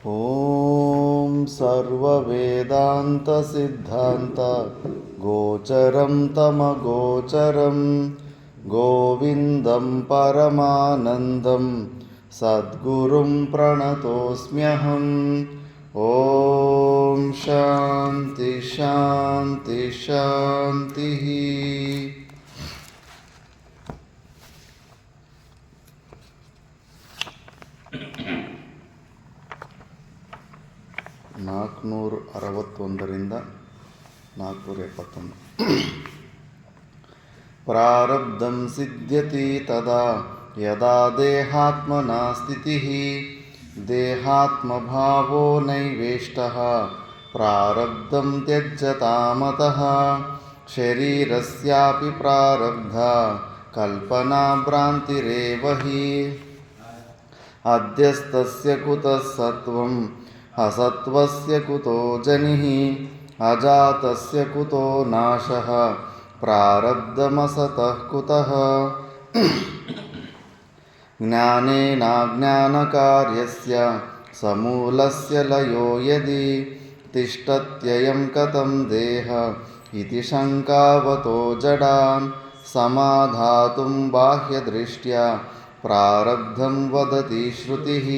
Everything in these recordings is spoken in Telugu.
ॐ सर्ववेदान्तसिद्धान्त गोचरं तमगोचरं गोविन्दं परमानन्दं सद्गुरुं प्रणतोऽस्म्यहम्। ॐ शान्ति शान्ति शान्तिः। ನಾಲ್ಕುನೂರ 61ರಿಂದ 471. ಪ್ರಾರಬ್ಧಂ ಸಿದ್ಧ್ಯತಿ ತದಾ ಯದಾ ದೇಹಾತ್ಮನಾ ಸ್ಥಿತಿಃ ದೇಹಾತ್ಮಭಾವೋ ನೈವೇಷ್ಟಃ ಪ್ರಾರಬ್ಧಂ ತ್ಯಜ್ಯತಾಮತಃ ಶರೀರಸ್ಯಾಪಿ ಪ್ರಾರಬ್ಧ ಕಲ್ಪನಾ ಭ್ರಾಂತಿರೇವ ಹಿ ಅದ್ಯಸ್ತಸ್ಯ ಕುತಃ ಸತ್ವಂ असत्वस्य कुतो जनिः अजातस्य कुतो नाशः प्रारब्धमसतः कुतः ज्ञानेनाज्ञानकार्यस्य समूलस्य लयो यदि तिष्ठत्ययं कथं देह इति शङ्कावतो जडान् समाधातुं बाह्यदृष्ट्या प्रारब्धं वदति श्रुतिः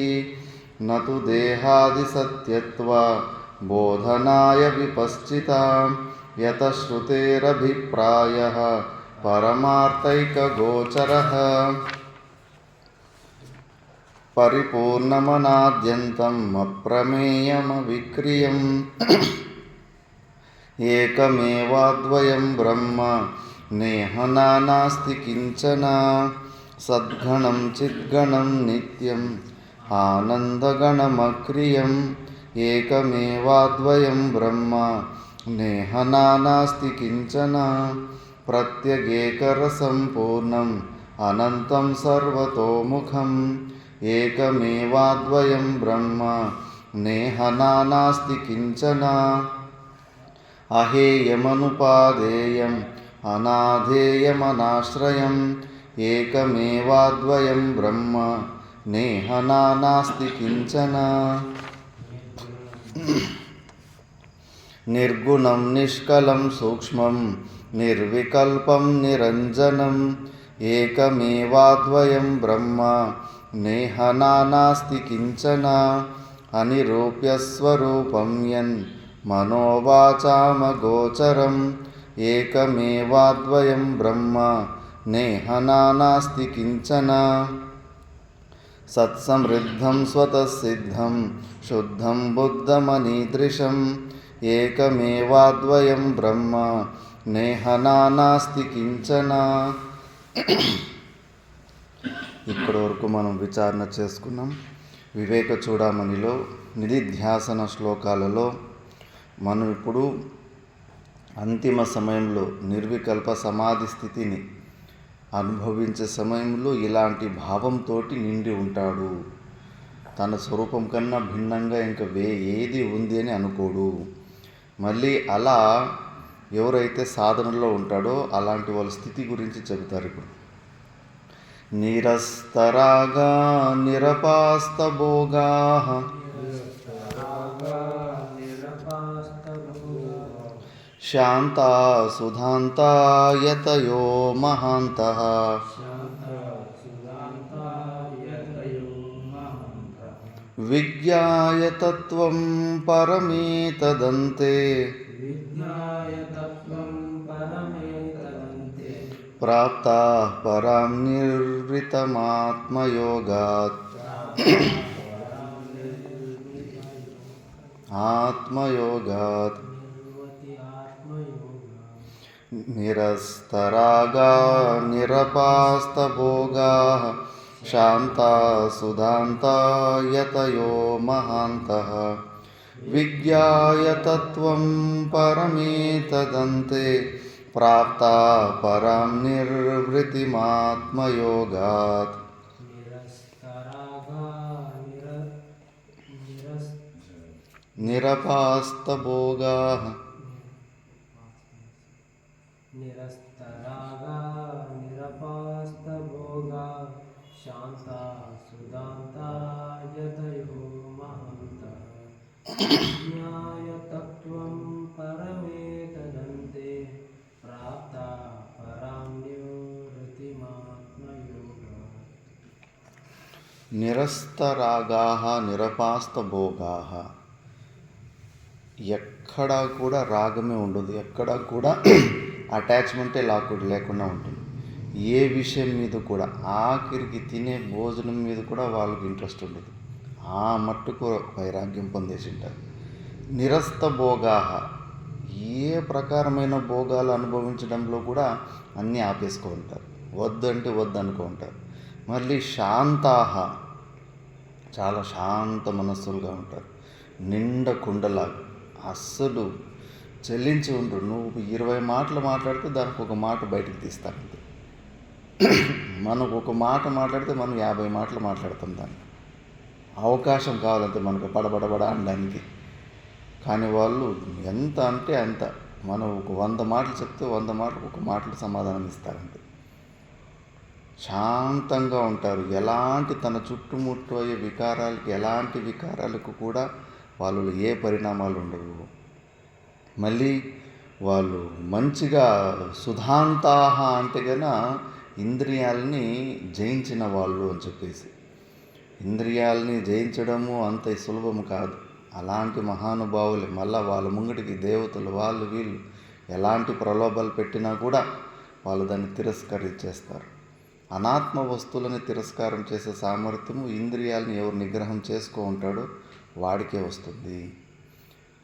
न तु देहादिसत्यत्वा बोधनाय विपश्चितां यतः श्रुतेरभिप्रायः परमार्थैकगोचरः परिपूर्णमनाद्यन्तम् अप्रमेयमविक्रियम् एकमेवाद्वयं ब्रह्म नेहना नास्ति किञ्चन सद्गणं चिद्गणं नित्यं आनन्दगणमक्रियम् एकमेवाद्वयं ब्रह्म नेहना नास्ति किञ्चन प्रत्यगेकरसम्पूर्णम् अनन्तं सर्वतोमुखम् एकमेवाद्वयं ब्रह्म नेहना नास्ति किञ्चन अहेयमनुपादेयम् अनाधेयमनाश्रयम् एकमेवाद्वयं ब्रह्म नेहना नास्ति किञ्चन निर्गुणं निष्कलं सूक्ष्मं निर्विकल्पं निरञ्जनम् एकमेवाद्वयं ब्रह्म नेहना नास्ति किञ्चन अनिरूप्यस्वरूपं यन् मनोवाचामगोचरम् एकमेवाद्वयं ब्रह्म नेहना नास्ति किञ्चन सत्समृद्धं स्वतः सिद्धं शुद्धं बुद्धमनीदृशम् एकमेवाद्वयं ब्रह्म नेहना नास्ति किञ्चन. ఇక్కడి వరకు మనం విచారణ చేసుకున్నాం. వివేక చూడామణిలో నిధిధ్యాసన శ్లోకాలలో మనం ఇప్పుడు అంతిమ సమయంలో నిర్వికల్ప సమాధి స్థితిని అనుభవించే సమయంలో ఇలాంటి భావంతో నిండి ఉంటాడు. తన స్వరూపం కన్నా భిన్నంగా ఇంకా ఏది ఉంది అని అనుకోడు. మళ్ళీ అలా ఎవరైతే సాధనలో ఉంటాడో అలాంటి వాళ్ళ స్థితి గురించి చెబుతారు ఇప్పుడు. నిరస్తరాగా నిరపాస్తభోగా శాంతా సుధాంతా యతయో మహాంతః విజ్ఞాయ తత్వం పరమేతదంతే ప్రాప్తాః పరాం నిర్వృతమాత్మయోగాత్ ఆత్మయోగాత్ నిరస్తరాగా నిరపాస్తభోగా శాంతా సుధాంతా యతయో మహాంతః విజ్ఞాయ తత్వం పరమేతదంతే ప్రాప్తాః పరాం నిర్వృతిమాత్మయోగాత్. నిరపాస్తభోగాః నిరస్తరాగా నిరపాస్తభోగా శాంతా సుదాంతా యతయో మహాంతః విజ్ఞాయ తత్వం పరమేతదంతే ప్రాప్త పరామ్యోరతిమాత్మయోగాత్. నిరస్తరాగాః నిరపాస్తభోగాః. ఎక్కడా కూడా రాగమే ఉండదు, ఎక్కడా కూడా అటాచ్మెంటే లేకుండా ఉంటుంది. ఏ విషయం మీద కూడా, ఆఖరికి తినే భోజనం మీద కూడా వాళ్ళకి ఇంట్రెస్ట్ ఉండదు. ఆ మట్టుకు వైరాగ్యం పొందేసి ఉంటారు. నిరస్త భోగాః. ఏ ప్రకారమైన భోగాలు అనుభవించడంలో కూడా అన్నీ ఆపేసుకో ఉంటారు. వద్దంటే వద్దు అనుకో ఉంటారు. మళ్ళీ శాంతాః. చాలా శాంత మనస్సులుగా ఉంటారు. నిండా కుండలాగా అస్సలు చెల్లించి ఉండరు. నువ్వు 20 మాటలు మాట్లాడితే దానికి ఒక మాట బయటకు తీస్తాను. మనకు ఒక మాట మాట్లాడితే మనం 50 మాటలు మాట్లాడతాం. దాన్ని అవకాశం కావాలంటే మనకు పడబడబడ అనడానికి. కానీ వాళ్ళు ఎంత అంటే అంత. మనం ఒక 100 మాటలు చెప్తే 100 మాటలకు ఒక మాటలు సమాధానం ఇస్తారంటే. శాంతంగా ఉంటారు. ఎలాంటి తన చుట్టుముట్టు అయ్యే వికారాలకి, ఎలాంటి వికారాలకు కూడా వాళ్ళు ఏ పరిణామాలు ఉండవు. మళ్ళీ వాళ్ళు మంచిగా సుధాంతాహ అంటే కన్నా ఇంద్రియాలని జయించిన వాళ్ళు అని చెప్పేసి. ఇంద్రియాలని జయించడము అంత సులభం కాదు. అలాంటి మహానుభావులు మళ్ళీ వాళ్ళ ముంగటికి దేవతలు వాళ్ళు వీళ్ళు ఎలాంటి ప్రలోభాలు పెట్టినా కూడా వాళ్ళు దాన్ని తిరస్కరించేస్తారు. అనాత్మ వస్తువులని తిరస్కారం చేసే సామర్థ్యము ఇంద్రియాలని ఎవరు నిగ్రహం చేసుకో ఉంటాడో వాడికే వస్తుంది.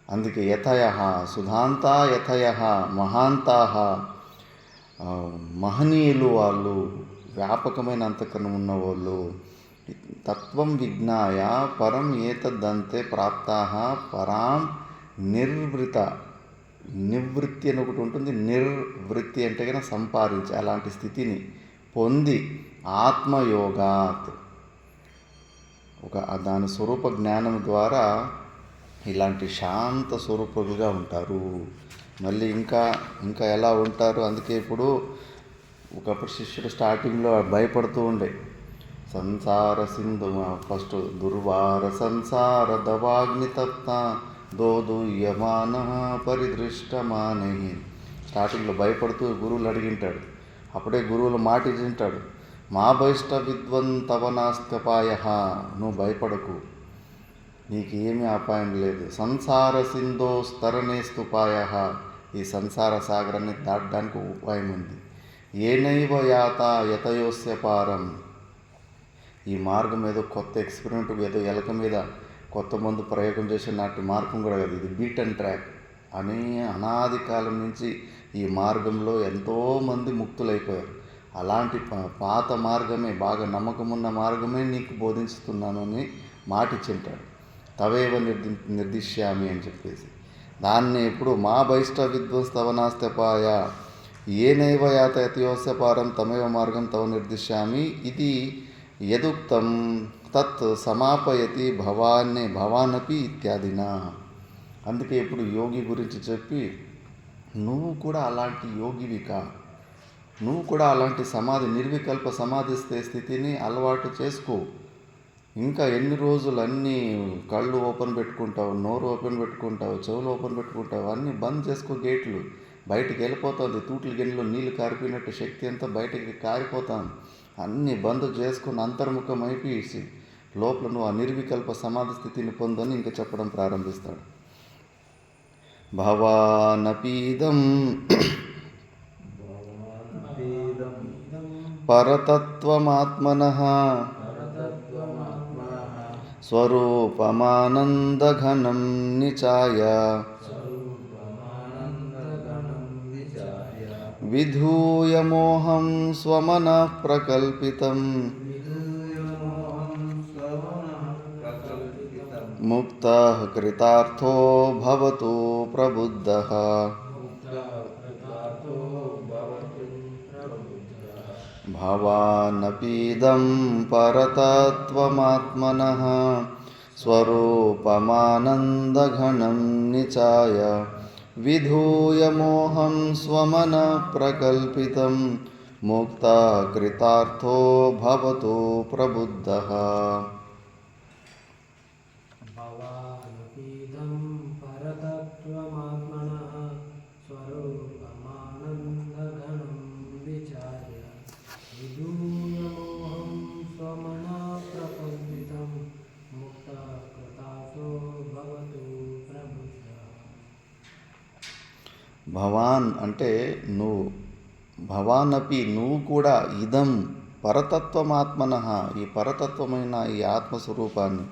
అందుకే యతయః సుధాంతా యతయః మహాంతాః. మహనీయులు వాళ్ళు, వ్యాపకమైన అంతఃకరణం ఉన్నవాళ్ళు. తత్వం విజ్ఞాయ పరం ఏతద్దంతే ప్రాప్తాః పరాం నిర్వృత. నివృత్తి అని ఒకటి ఉంటుంది. నిర్వృత్తి అంటే కనుక సంపాదించి అలాంటి స్థితిని పొంది ఆత్మయోగాత్ దాని స్వరూప జ్ఞానం ద్వారా ఇలాంటి శాంత స్వరూపులుగా ఉంటారు. మళ్ళీ ఇంకా ఎలా ఉంటారు. అందుకే ఇప్పుడు ఒకప్పుడు శిష్యుడు స్టార్టింగ్లో భయపడుతూ ఉండే. సంసార సింధు ఫస్ట్ దుర్వార సంసార దవాగ్నితప్త దోదుయ్యమాన పరిదృష్టమానై. స్టార్టింగ్లో భయపడుతూ గురువులు అడిగింటాడు. అప్పుడే గురువులు మాట ఇచ్చింటాడు. మా బహిష్ట విద్వంతవ నాస్త్యపాయ. నువ్వు భయపడకు, నీకేమీ అపాయం లేదు. సంసార సింధో స్తరణేస్తుపాయ. ఈ సంసార సాగరాన్ని దాటడానికి ఉపాయం ఉంది. ఏనైవ యాత యతయోస్య పారం. ఈ మార్గం ఏదో కొత్త ఎక్స్పెరిమెంట్, ఏదో ఎలక మీద కొత్త మందు ప్రయోగం చేసే నాటి మార్గం కూడా కాదు. ఇది బీటన్ ట్రాక్ అని అనాది కాలం నుంచి ఈ మార్గంలో ఎంతోమంది ముక్తులైపోయారు. అలాంటి పాత మార్గమే, బాగా నమ్మకం ఉన్న మార్గమే నీకు బోధిస్తున్నాను అని మాట ఇచ్చింటాడు. తవేవ నిర్దిశ్యామి అని చెప్పేసి. దాన్ని ఇప్పుడు మా బహిష్ట విద్వంస్తవనాస్తపాయ ఏనైవ యాత యతయోస్య పారం తమేవ మార్గం తవ నిర్దిశ్యామి. ఇది యదుక్తం తత్ సమాపయతి భవానపి ఇత్యాదినా. అందుకే ఇప్పుడు యోగి గురించి చెప్పి నువ్వు కూడా అలాంటి యోగివికా, నువ్వు కూడా అలాంటి సమాధి, నిర్వికల్ప సమాధి స్థితిని అలవాటు చేసుకో. ఇంకా ఎన్ని రోజులు అన్నీ కళ్ళు ఓపెన్ పెట్టుకుంటావు, నోరు ఓపెన్ పెట్టుకుంటావు, చెవులు ఓపెన్ పెట్టుకుంటావు, అన్నీ బంద్ చేసుకో. గేట్లు బయటికి వెళ్ళిపోతుంది. తూట్ల గిన్నెలో నీళ్ళు కారిపోయినట్టు శక్తి అంతా బయటికి కారిపోతాను. అన్నీ బంద్ చేసుకుని అంతర్ముఖం అయిపోయి లోపల నువ్వు ఆ నిర్వికల్ప సమాధి స్థితిని పొందని ఇంకా చెప్పడం ప్రారంభిస్తాడు. భవానపీదం పరతత్వమాత్మనః స్వరూపమానందఘనం నిచాయ విధూయ మోహం స్వమనః ప్రకల్పితం ముక్తః కృతార్థో భవతు ప్రబుద్ధః. భవానపీదం పరతత్వమాత్మనః స్వరూపమానందఘనం నిచాయ విధూయ మోహం స్వమనః ప్రకల్పితం ముక్తః కృతార్థో భవతు ప్రబుద్ధః. భవ భవానపీదం పరతత్వమాత్మనః స్వరూపమానందఘనం విచార్య విదూయమోహం స్వమనా ప్రపండితం ముక్తకృతాసో భవతు ప్రబుద్ధ. భవాన్ అంటే నువ్వు, భవానపి నువ్వు కూడా, ఇదం పరతత్వమాత్మనః ఈ పరతత్వమైన ఈ ఆత్మస్వరూపాన్ని,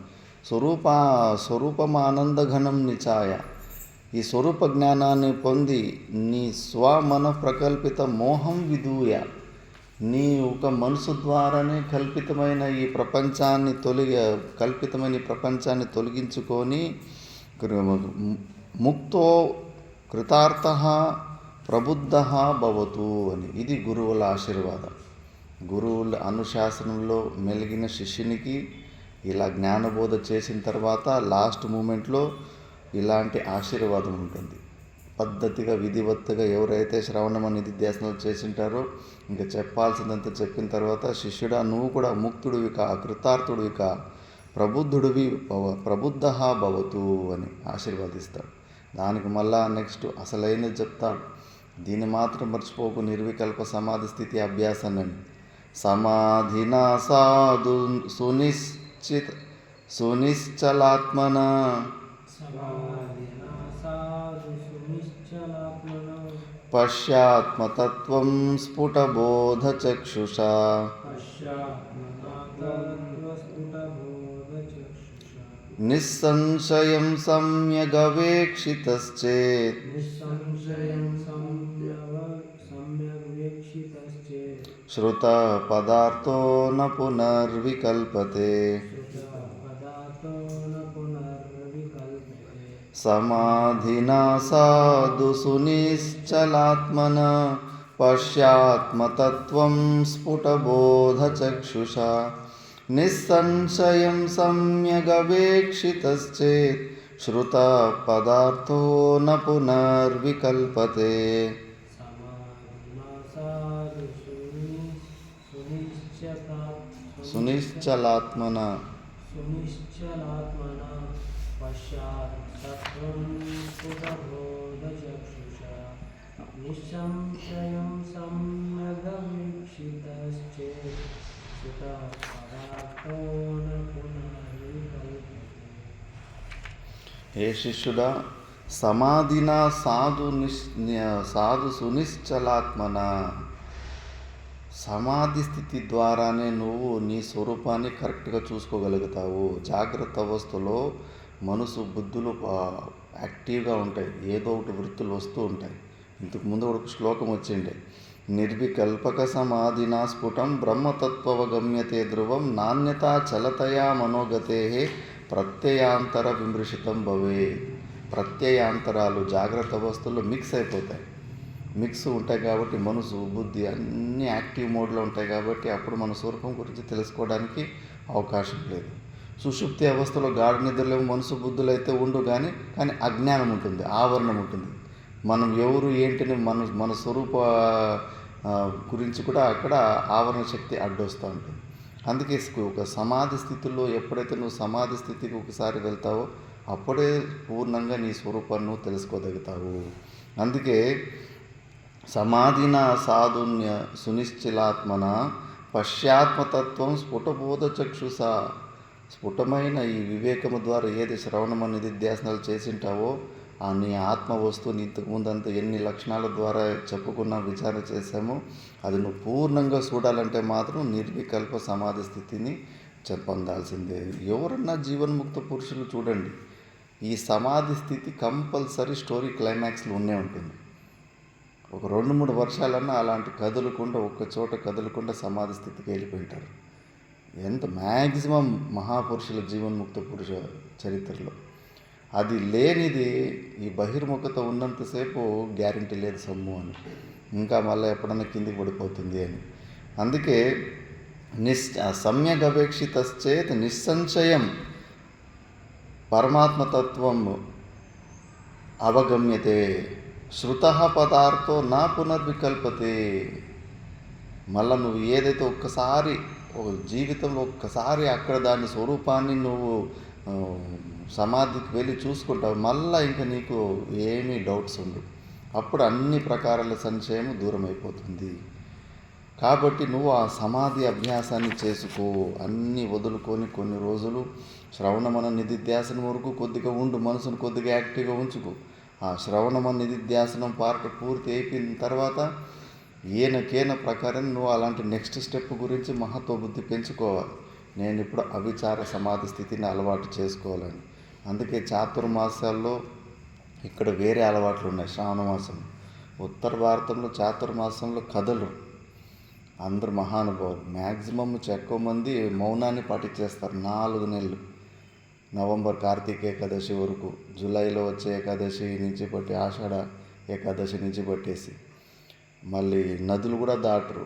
స్వరూపమానందఘనం నిచాయ ఈ స్వరూప జ్ఞానాన్ని పొంది నీ స్వమన ప్రకల్పిత మోహం విదూయ నీ ఒక మనసు ద్వారానే కల్పితమైన ఈ ప్రపంచాన్ని కల్పితమైన ఈ ప్రపంచాన్ని తొలగించుకొని ముక్తో కృతార్థ ప్రబుద్ధ భవతు అని. ఇది గురువుల ఆశీర్వాదం. గురువుల అనుశాసనంలో మెలిగిన శిష్యునికి ఇలా జ్ఞానబోధ చేసిన తర్వాత లాస్ట్ మూమెంట్లో ఇలాంటి ఆశీర్వాదం ఉంటుంది. పద్ధతిగా విధివత్తుగా ఎవరైతే శ్రవణం నిధిధ్యాసనాలు చేసింటారో ఇంకా చెప్పాల్సిందంతా చెప్పిన తర్వాత శిష్యుడా నువ్వు కూడా ముక్తుడివి కా, కృతార్థుడివి కా, ప్రబుద్ధ భవతు అని ఆశీర్వాదిస్తాడు. దానికి మళ్ళా నెక్స్ట్ అసలైనది చెప్తాడు. దీన్ని మాత్రం మర్చిపోకు, నిర్వికల్ప సమాధి స్థితి అభ్యాసాన్ని. సమాధినా సాధు సునిశ్చలాత్మన పశ్యాత్మతత్వం స్ఫుటబోధచక్షుషా నిస్సంశయం సమ్యగవేక్షితశ్చేత్ శ్రుత పదార్థో న పునర్వికల్పతే. సమాధినా సాధు సునిశ్చలాత్మన పశ్యాత్మతత్వం స్ఫుటబోధచక్షుషా నిస్సంశయం సమ్యగవేక్షితశ్చేత్ శ్రుత పదార్థో న పునర్వికల్పతే. సునిశ్చలాత్మన పశ్చాత్తత్వం స్ఫుటబోధచక్షుషా నిస్సంశయం సమ్యగవేక్షితశ్చేత్ శ్రుత పదార్థో న పునర్వికల్పతే. హే శిష్యుడా, సమాధినా సాధు సునిశ్చలాత్మన సమాధి స్థితి ద్వారానే నువ్వు నీ స్వరూపాన్ని కరెక్ట్గా చూసుకోగలుగుతావు. జాగ్రత్త అవస్థలో మనసు బుద్ధులు యాక్టివ్గా ఉంటాయి, ఏదో ఒకటి వృత్తులు వస్తూ ఉంటాయి. ఇంతకు ముందు ఒక శ్లోకం వచ్చిండే, నిర్వికల్పక సమాధినా స్ఫుటం బ్రహ్మతత్వవగమ్యతే ధ్రువం నాణ్యతా చలతయా మనోగతే ప్రత్యయాంతర విమృశితం భవే. ప్రత్యయాంతరాలు జాగ్రత్త అవస్థల్లో మిక్స్ అయిపోతాయి. మిక్స్ ఉంటాయి కాబట్టి మనసు బుద్ధి అన్నీ యాక్టివ్ మోడ్లో ఉంటాయి కాబట్టి అప్పుడు మన స్వరూపం గురించి తెలుసుకోవడానికి అవకాశం లేదు. సుషుప్తి అవస్థలో గాఢ నిద్రలో మనసు బుద్ధులు అయితే ఉండు కానీ అజ్ఞానం ఉంటుంది, ఆవరణం ఉంటుంది. మనం ఎవరు ఏంటిని మన స్వరూప గురించి కూడా అక్కడ ఆవరణ శక్తి అడ్డొస్తూ ఉంటుంది. అందుకే ఒక సమాధి స్థితిలో ఎప్పుడైతే నువ్వు సమాధి స్థితికి ఒకసారి వెళ్తావో అప్పుడే పూర్ణంగా నీ స్వరూపాన్ని నువ్వు తెలుసుకోగలుగుతావు. అందుకే సమాధిన సాధున్య సునిశ్చలాత్మన పశ్చాత్మతత్వం స్ఫుటబోధచక్షుష స్ఫుటమైన ఈ వివేకము ద్వారా ఏది శ్రవణం నిధిధ్యాసనాలు చేసింటావో ఆ నీ ఆత్మ వస్తువుని ఇంతకుముందంతా ఎన్ని లక్షణాల ద్వారా చెప్పుకున్నా విచారణ చేశామో అది నువ్వు పూర్ణంగా చూడాలంటే మాత్రం నిర్వికల్ప సమాధి స్థితిని పొందాల్సిందే. ఎవరన్నా జీవన్ముక్త పురుషులు చూడండి, ఈ సమాధి స్థితి కంపల్సరీ స్టోరీ క్లైమాక్స్లో ఉండే ఉంటుంది. ఒక 2-3 వర్షాలన్నా అలాంటి కదలకుండా ఒక్క చోట కదలకుండా సమాధి స్థితికి వెళ్ళిపోయింటారు. ఎంత మ్యాక్సిమం మహాపురుషుల జీవన్ముక్త పురుష చరిత్రలో అది లేనిది ఈ బహిర్ముఖత ఉన్నంతసేపు గ్యారంటీ లేదు సొమ్ము అని, ఇంకా మళ్ళీ ఎప్పుడన్నా కిందికి పడిపోతుంది అని. అందుకే సమ్యక్ అపేక్షితశ్చేత్ నిస్సంశయం పరమాత్మతత్వం అవగమ్యతే శృత పదార్థో నా పునర్వికల్పతే. మళ్ళీ నువ్వు ఏదైతే ఒక్కసారి ఒక జీవితంలో ఒక్కసారి అక్కడ దాని స్వరూపాన్ని నువ్వు సమాధికి వెళ్ళి చూసుకుంటావు, మళ్ళీ ఇంకా నీకు ఏమీ డౌట్స్ ఉండవు. అప్పుడు అన్ని ప్రకారాల సంశయం దూరం అయిపోతుంది. కాబట్టి నువ్వు ఆ సమాధి అభ్యాసాన్ని చేసుకో. అన్నీ వదులుకొని కొన్ని రోజులు శ్రవణమన నిధిధ్యాసనం వరకు కొద్దిగా ఉండు, మనసును కొద్దిగా యాక్టివ్గా ఉంచుకో. ఆ శ్రవణమన నిధిధ్యాసనం పార్ట్ పూర్తి అయిపోయిన తర్వాత ఏనకేన ప్రకారం నువ్వు అలాంటి నెక్స్ట్ స్టెప్ గురించి మహత్వ బుద్ధి పెంచుకోవాలి. నేను ఇప్పుడు అవిచార సమాధి స్థితిని అలవాటు చేసుకోవాలని. అందుకే చాతుర్మాసాల్లో ఇక్కడ వేరే అలవాట్లు ఉన్నాయి. శ్రావణ మాసం, ఉత్తర భారతంలో చాతుర్మాసంలో కథలు, అందరు మహానుభావులు మ్యాక్సిమం ఎక్కువ మంది మౌనాన్ని పాటించేస్తారు 4 నెలలు. నవంబర్ కార్తీక ఏకాదశి వరకు, జూలైలో వచ్చే ఏకాదశి నుంచి పట్టి ఆషాఢ ఏకాదశి నుంచి పట్టేసి మళ్ళీ నదులు కూడా దాటరు.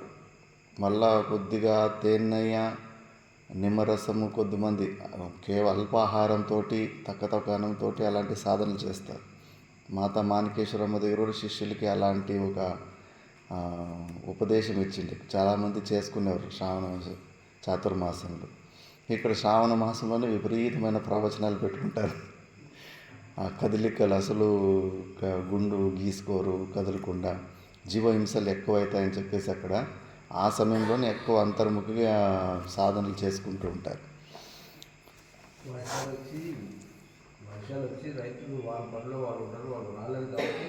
మళ్ళా కొద్దిగా తేన్నయ్య నిమ్మరసము, కొద్దిమంది కేవలం అల్పాహారంతో తక్కువ అన్నంతో అలాంటి సాధనలు చేస్తారు. మాతా మాణికేశ్వరమ్మ దగ్గర కూడా శిష్యులకి అలాంటి ఒక ఉపదేశం ఇచ్చింది. చాలామంది చేసుకునేవారు చాతుర్మాసంలో. ఇక్కడ శ్రావణ మాసంలోనే విపరీతమైన ప్రవచనాలు పెట్టుకుంటారు. ఆ కదలికలు అసలు గుండు గీసుకోరు, కదలకుండా జీవహింసలు ఎక్కువవుతాయని చెప్పేసి అక్కడ ఆ సమయంలోనే ఎక్కువ అంతర్ముఖిగా సాధనలు చేసుకుంటూ ఉంటారు. వర్షాలు వచ్చి రైతులు వాళ్ళ పనిలో వాళ్ళు ఉంటారు, వాళ్ళు రాలేదు కాబట్టి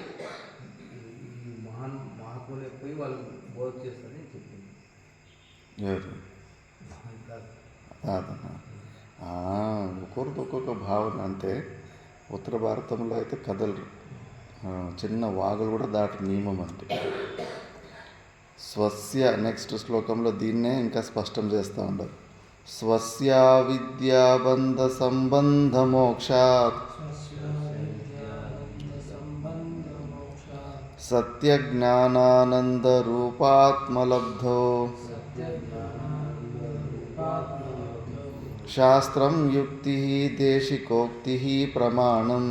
ఈ మహాత్ములే పోయి వాళ్ళు బోధ చేస్తారని చెప్పింది. ఎవరు ఒక్కొక్కరికి ఒక్కొక్క భావన. అంటే ఉత్తర భారతంలో అయితే కథలు, చిన్న వాగులు కూడా దాటి నియమం. అంటే స్వస్య నెక్స్ట్ శ్లోకంలో దీన్నే ఇంకా స్పష్టం చేస్తూ ఉండరు. స్వస్య విద్యాబంధ సంబంధ మోక్షాత్ సత్య జ్ఞానానంద రూపాత్మలబ్ధో శాస్త్రం యుక్తి దేశికోక్తి ప్రమాణం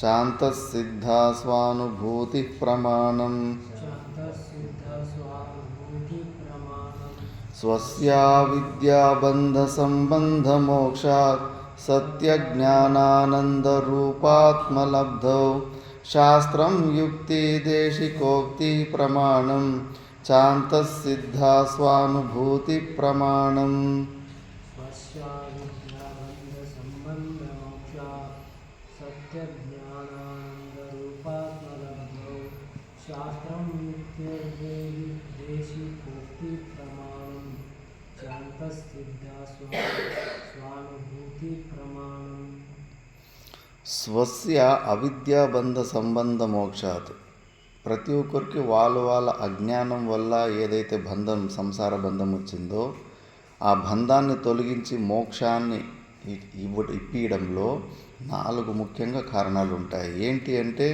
చాంతసిద్ధా స్వానుభూతి ప్రమాణం స్వస్యా విద్యాబంధ సంబంధ మోక్షాత్ సత్య జ్ఞానానంద రూపాత్మలబ్ధౌ శాస్త్రం యుక్తి దేశికోక్తి ప్రమాణం చాంతసిద్ధా స్వానుభూతి ప్రమాణం. స్వస్య అవిద్యాబంధ సంబంధ మోక్షాత్. ప్రతి ఒక్కరికి వాళ్ళ అజ్ఞానం వల్ల ఏదైతే బంధం, సంసార బంధం వచ్చిందో ఆ బంధాన్ని తొలగించి మోక్షాన్ని ఇప్పియడంలో 4 ముఖ్యంగా కారణాలు ఉంటాయి. ఏంటి అంటే